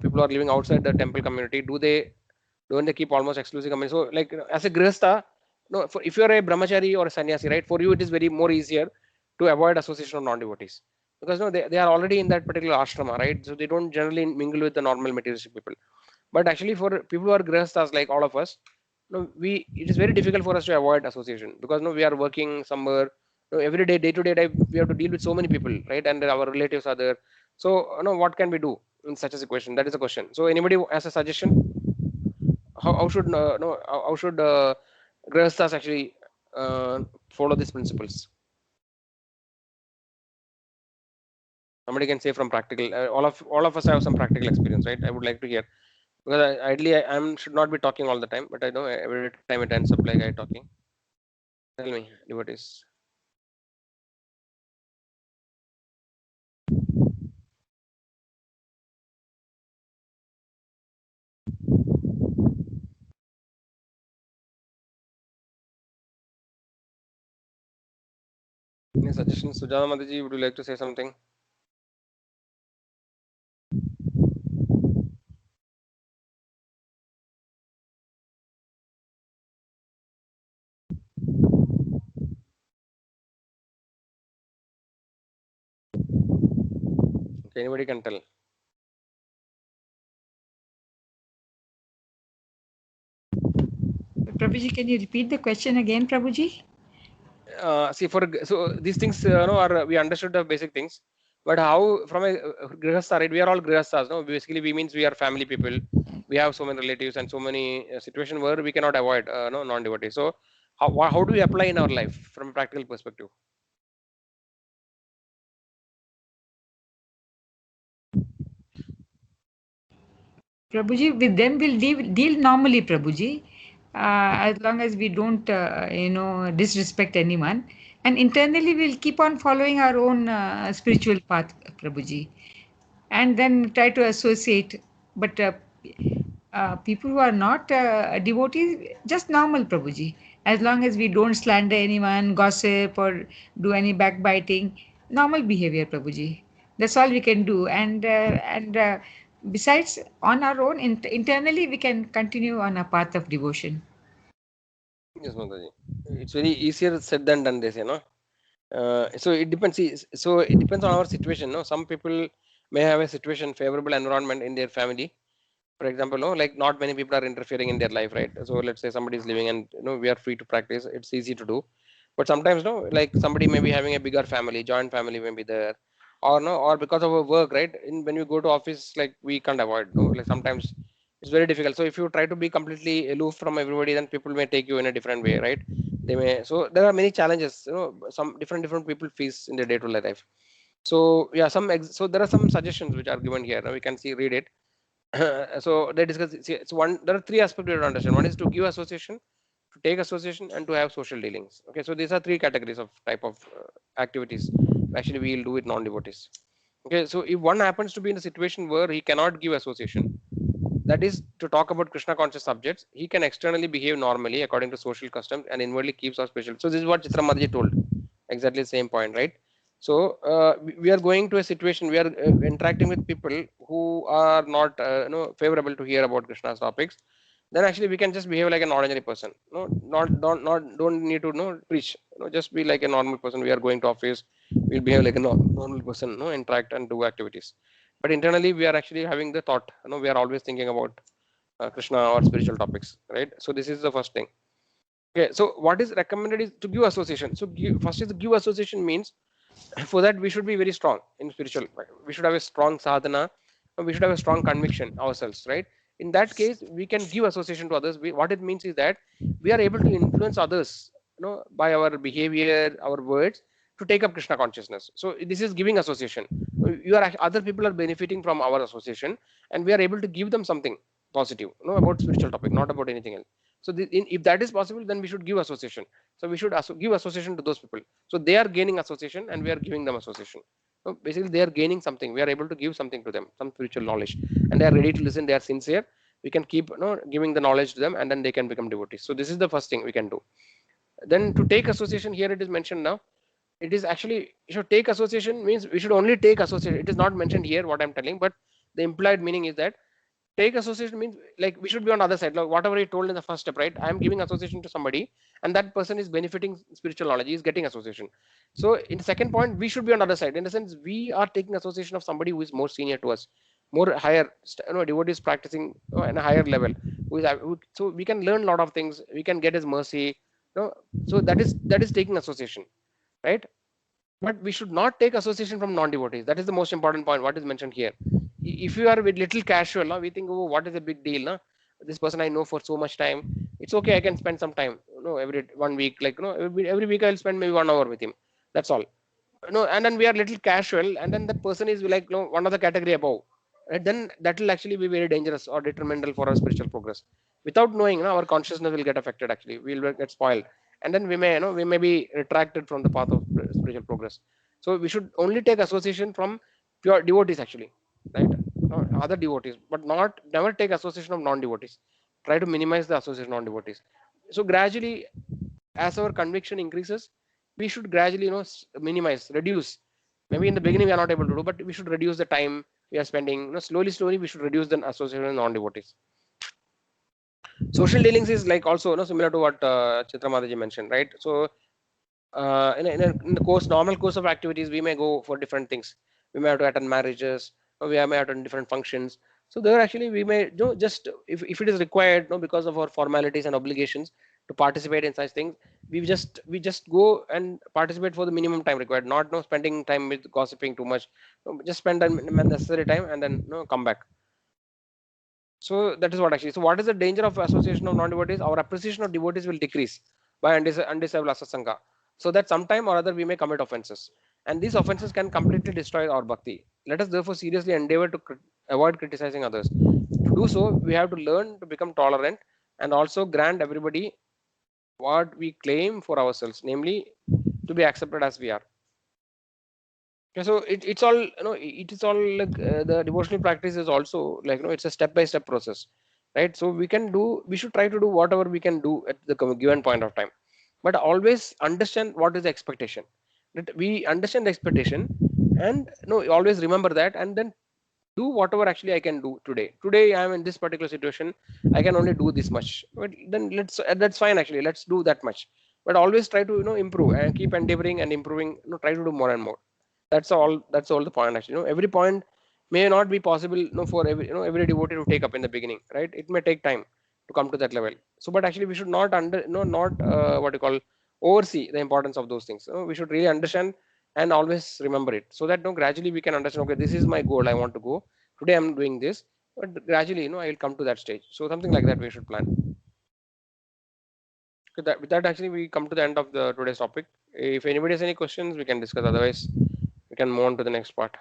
People who are living outside the temple community. Don't they keep almost exclusive community? So like as a grihastha, if you are a brahmachari or a sannyasi, right, for you it is very more easier to avoid association of non-devotees, because they are already in that particular ashrama, right? So they don't generally mingle with the normal materialistic people. But actually for people who are grihasthas like all of us, it is very difficult for us to avoid association, because we are working somewhere. Every day to day life, we have to deal with so many people, right? And our relatives are there. So what can we do in such a situation? That is a question. So anybody has a suggestion? How should how should grihasthas actually follow these principles? Somebody can say from practical. All of us have some practical experience, right? I would like to hear, because ideally I should not be talking all the time, but I know every time it ends up like I talking. Tell me, devotees. Any suggestions? Sujana Mataji, would you like to say something? Okay, anybody can tell. Prabhuji, can you repeat the question again, Prabhuji? See, so these things are, we understood the basic things, but how from a grihastha, right? We are all grihasthas, no? Basically, we means we are family people. We have so many relatives and so many situations where we cannot avoid non-devotees. So how do we apply in our life from a practical perspective? Prabhuji, with them we'll deal normally, Prabhuji, as long as we don't, disrespect anyone. And internally, we'll keep on following our own spiritual path, Prabhuji, and then try to associate. But people who are not devotees, just normal, Prabhuji. As long as we don't slander anyone, gossip, or do any backbiting, normal behavior, Prabhuji. That's all we can do. And besides, on our own, internally, we can continue on a path of devotion. Yes, Mataji. It's very easier said than done, this, so it depends. So it depends on our situation. No, some people may have a situation, favorable environment in their family. For example, like not many people are interfering in their life, right? So let's say somebody is living and we are free to practice. It's easy to do. But sometimes, like somebody may be having a bigger family, joint family may be there, or or because of our work, right? When we go to office, like we can't avoid. Like sometimes it's very difficult. So if you try to be completely aloof from everybody, then people may take you in a different way, right? They may. So there are many challenges. Some different people face in their day-to-day life. So yeah, so there are some suggestions which are given here. Now we can read it. So they discuss. There are three aspects we have to understand. One is to give association, to take association, and to have social dealings. Okay, so these are three categories of type of activities. Actually, we will do with non-devotees. Okay, so if one happens to be in a situation where he cannot give association, that is to talk about Krishna conscious subjects, he can externally behave normally according to social customs and inwardly keeps our special. So this is what Chitra Mataji told. Exactly the same point, right? So we are going to a situation, we are interacting with people who are not favorable to hear about Krishna's topics. Then actually we can just behave like an ordinary person. No, don't need to preach. Just be like a normal person. We are going to office. We'll behave like a normal person. Interact and do activities. But internally we are actually having the thought. We are always thinking about Krishna or spiritual topics, right? So this is the first thing. Okay, so what is recommended is to give association. So first is to give association means, for that we should be very strong in spiritual. We should have a strong sadhana. We should have a strong conviction ourselves, right? In that case, we can give association to others. What it means is that we are able to influence others, by our behavior, our words, to take up Krishna consciousness. So this is giving association. Other people are benefiting from our association, and we are able to give them something positive, about spiritual topic, not about anything else. So if that is possible, then we should give association. So we should give association to those people. So they are gaining association, and we are giving them association. So basically, they are gaining something. We are able to give something to them, some spiritual knowledge, and they are ready to listen. They are sincere. we can keep giving the knowledge to them, and then they can become devotees. So this is the first thing we can do. Then to take association, here it is mentioned now. It is actually, you should take association means we should only take association. It is not mentioned here what I'm telling, but the implied meaning is that take association means like we should be on the other side. Like whatever he told in the first step, right? I am giving association to somebody, and that person is benefiting spiritual knowledge. He is getting association. So in the second point, we should be on the other side. In the sense, we are taking association of somebody who is more senior to us, more higher, devotees practicing at a higher level. So we can learn a lot of things. We can get his mercy. So that is taking association, right? But we should not take association from non-devotees. That is the most important point. What is mentioned here? If you are with little casual, we think, oh, what is a big deal? This person I know for so much time. It's okay. I can spend some time. Every 1 week, like every week I'll spend maybe 1 hour with him. That's all. And then we are little casual, and then that person is like one of the category above. And then that will actually be very dangerous or detrimental for our spiritual progress. Without knowing, our consciousness will get affected. Actually, we will get spoiled, and then we may be retracted from the path of spiritual progress. So we should only take association from pure devotees, actually, right? Other devotees, but never take association of non-devotees. Try to minimize the association of non-devotees. So gradually, as our conviction increases, we should gradually minimize, reduce. Maybe in the beginning we are not able to do, but we should reduce the time we are spending. Slowly we should reduce the association with non-devotees. Social dealings is like also similar to what Chitra Mataji mentioned, right? So in the normal course of activities, we may go for different things. We may have to attend marriages, or we may attend different functions. So there actually we may just if it is required, because of our formalities and obligations to participate in such things, we just go and participate for the minimum time required, not spending time with gossiping too much. Just spend the necessary time and then come back. So that is what actually. So what is the danger of association of non-devotees? Our appreciation of devotees will decrease by undesirable asasanga. So that sometime or other we may commit offenses, and these offenses can completely destroy our bhakti. Let us therefore seriously endeavor to avoid criticizing others. To do so, we have to learn to become tolerant and also grant everybody what we claim for ourselves, namely to be accepted as we are. Okay, so it's all it is all like the devotional practice is also like it's a step-by-step process, right? So we should try to do whatever we can do at the given point of time, but always understand what is the expectation. That we understand the expectation, and always remember that, and then do whatever actually I can do today. Today I am in this particular situation. I can only do this much. But then that's fine actually. Let's do that much. But always try to improve and keep endeavoring and improving. Try to do more and more. That's all the point actually. Every point may not be possible for every devotee to take up in the beginning, right? It may take time to come to that level. So but actually we should not what you call oversee the importance of those things. We should really understand and always remember it, so that gradually we can understand, okay, this is my goal, I want to go today, I'm doing this, but gradually I will come to that stage. So something like that we should plan. Okay, with that actually we come to the end of the today's topic. If anybody has any questions, we can discuss, otherwise we can move on to the next part.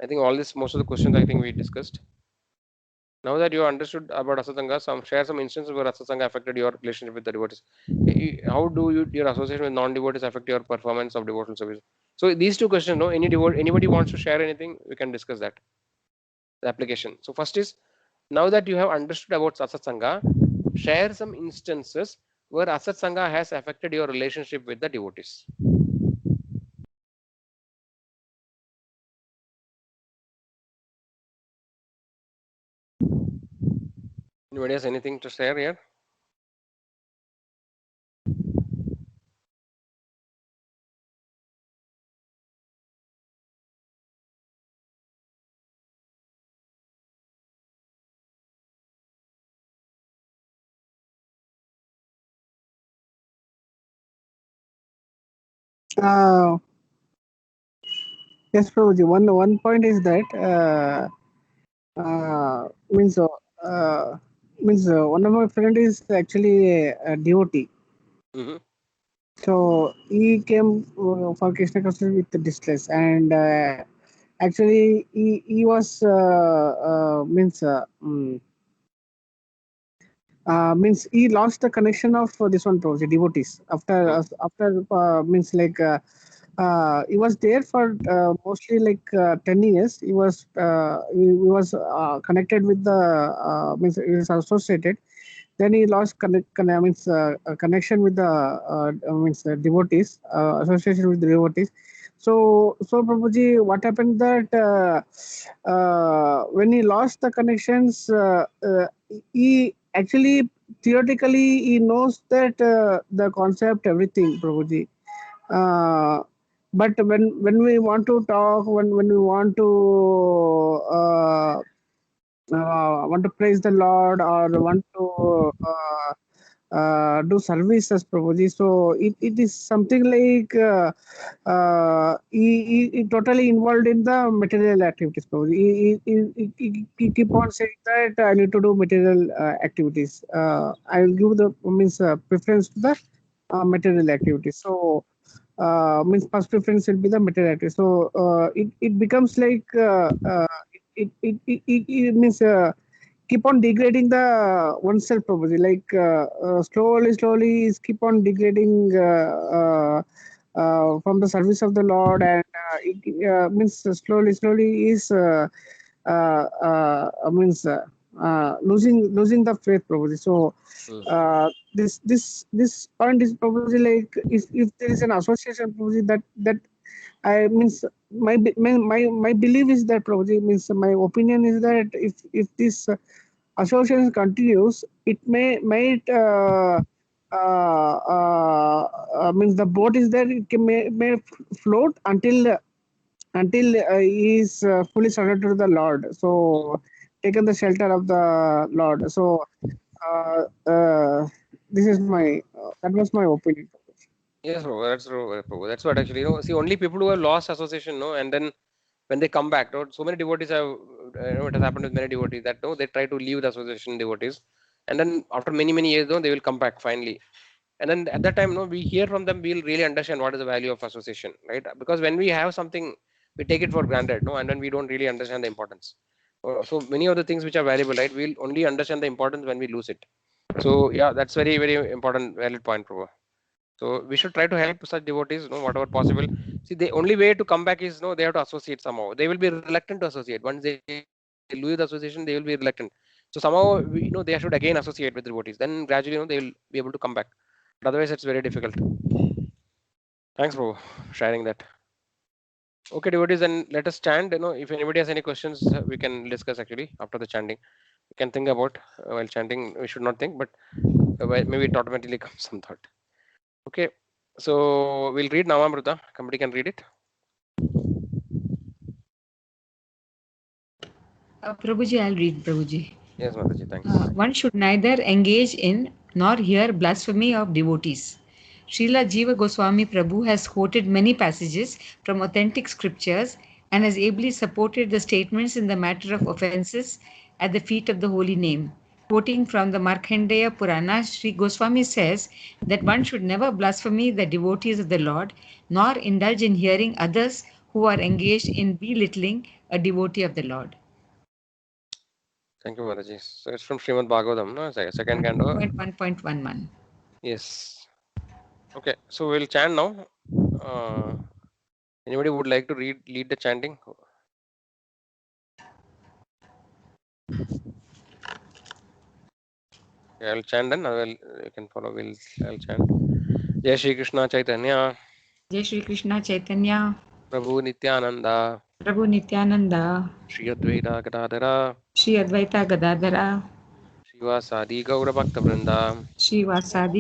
I think most of the questions I think we discussed. Now that you understood about Asatanga, share some instances where Asatanga affected your relationship with the devotees. How do your association with non-devotees affect your performance of devotional service? So these two questions, anybody wants to share anything, we can discuss that. The application. So first is, now that you have understood about Asatanga, share some instances where Asatanga has affected your relationship with the devotees. Anybody has anything to share here? Yes, Prabhuji. One point is that means one of my friend is actually a devotee. Mm-hmm. So he came for Krishna consciousness with the distress, and actually he was means he lost the connection of this one Prabhuji, devotees after means like he was there for mostly like 10 years. He was connected with the means he was associated. Then he lost connection with the devotees, association with the devotees. So Prabhuji, what happened that when he lost the connections, he actually theoretically he knows that the concept, everything, Prabhuji. But when we want to talk, when we want to praise the Lord or want to do services, Prabhuji. So it is something like he totally involved in the material activities, Prabhuji. He keep on saying that I need to do material activities. I will give the preference to the material activities. So means first preference will be the material activity. So it becomes like it means keep on degrading the oneself, probably like slowly is keep on degrading from the service of the Lord, and it means slowly is means losing the faith, probably. So this point is probably like if there is an association, probably that I means my belief is that, probably means my opinion is that if this association continues, it might means the boat is there, it may float until he is fully surrendered to the Lord. So taken the shelter of the Lord. So this is my that was my opinion. Yes, bro. That's true, bro. That's what actually, see, only people who have lost association, and then when they come back, so many devotees have, it has happened with many devotees that, they try to leave the association devotees, and then after many years, they will come back finally. And then at that time, we hear from them, we'll really understand what is the value of association, right? Because when we have something, we take it for granted, and then we don't really understand the importance. So many of the things which are valuable, right? We'll only understand the importance when we lose it. So yeah, that's very, very important, valid point, Prabhu. So we should try to help such devotees, whatever possible. See, the only way to come back is, they have to associate somehow. They will be reluctant to associate. Once they lose the association, they will be reluctant. So somehow, they should again associate with devotees. Then gradually, they will be able to come back. But otherwise, it's very difficult. Thanks for sharing that. Okay, devotees, then let us chant. If anybody has any questions, we can discuss actually after the chanting. We can think about while chanting. We should not think, but maybe it automatically comes some thought. Okay, so we'll read Namamrita. Somebody can read it. Prabhuji, I'll read, Prabhuji. Yes, Mataji, thanks. One should neither engage in nor hear blasphemy of devotees. Srila Jiva Goswami Prabhu has quoted many passages from authentic scriptures and has ably supported the statements in the matter of offences at the feet of the holy name. Quoting from the Markandeya Purana, Sri Goswami says that one should never blaspheme the devotees of the Lord, nor indulge in hearing others who are engaged in belittling a devotee of the Lord. Thank you, Mataji. So it's from Srimad Bhagavatam, no? Second canto. 1.1.11. Yes. Okay, so we'll chant now. Anybody would like to lead the chanting? Okay, I'll chant then. You can follow. I'll chant. Jai Shri Krishna Chaitanya. Jai Shri Krishna Chaitanya. Prabhu Nityananda. Prabhu Nityananda. Shri Advaita Gadadhara. Shri Advaita Gadadhara. Shri Vasadi Gaura Bhakta Vrinda. Shri Vasadi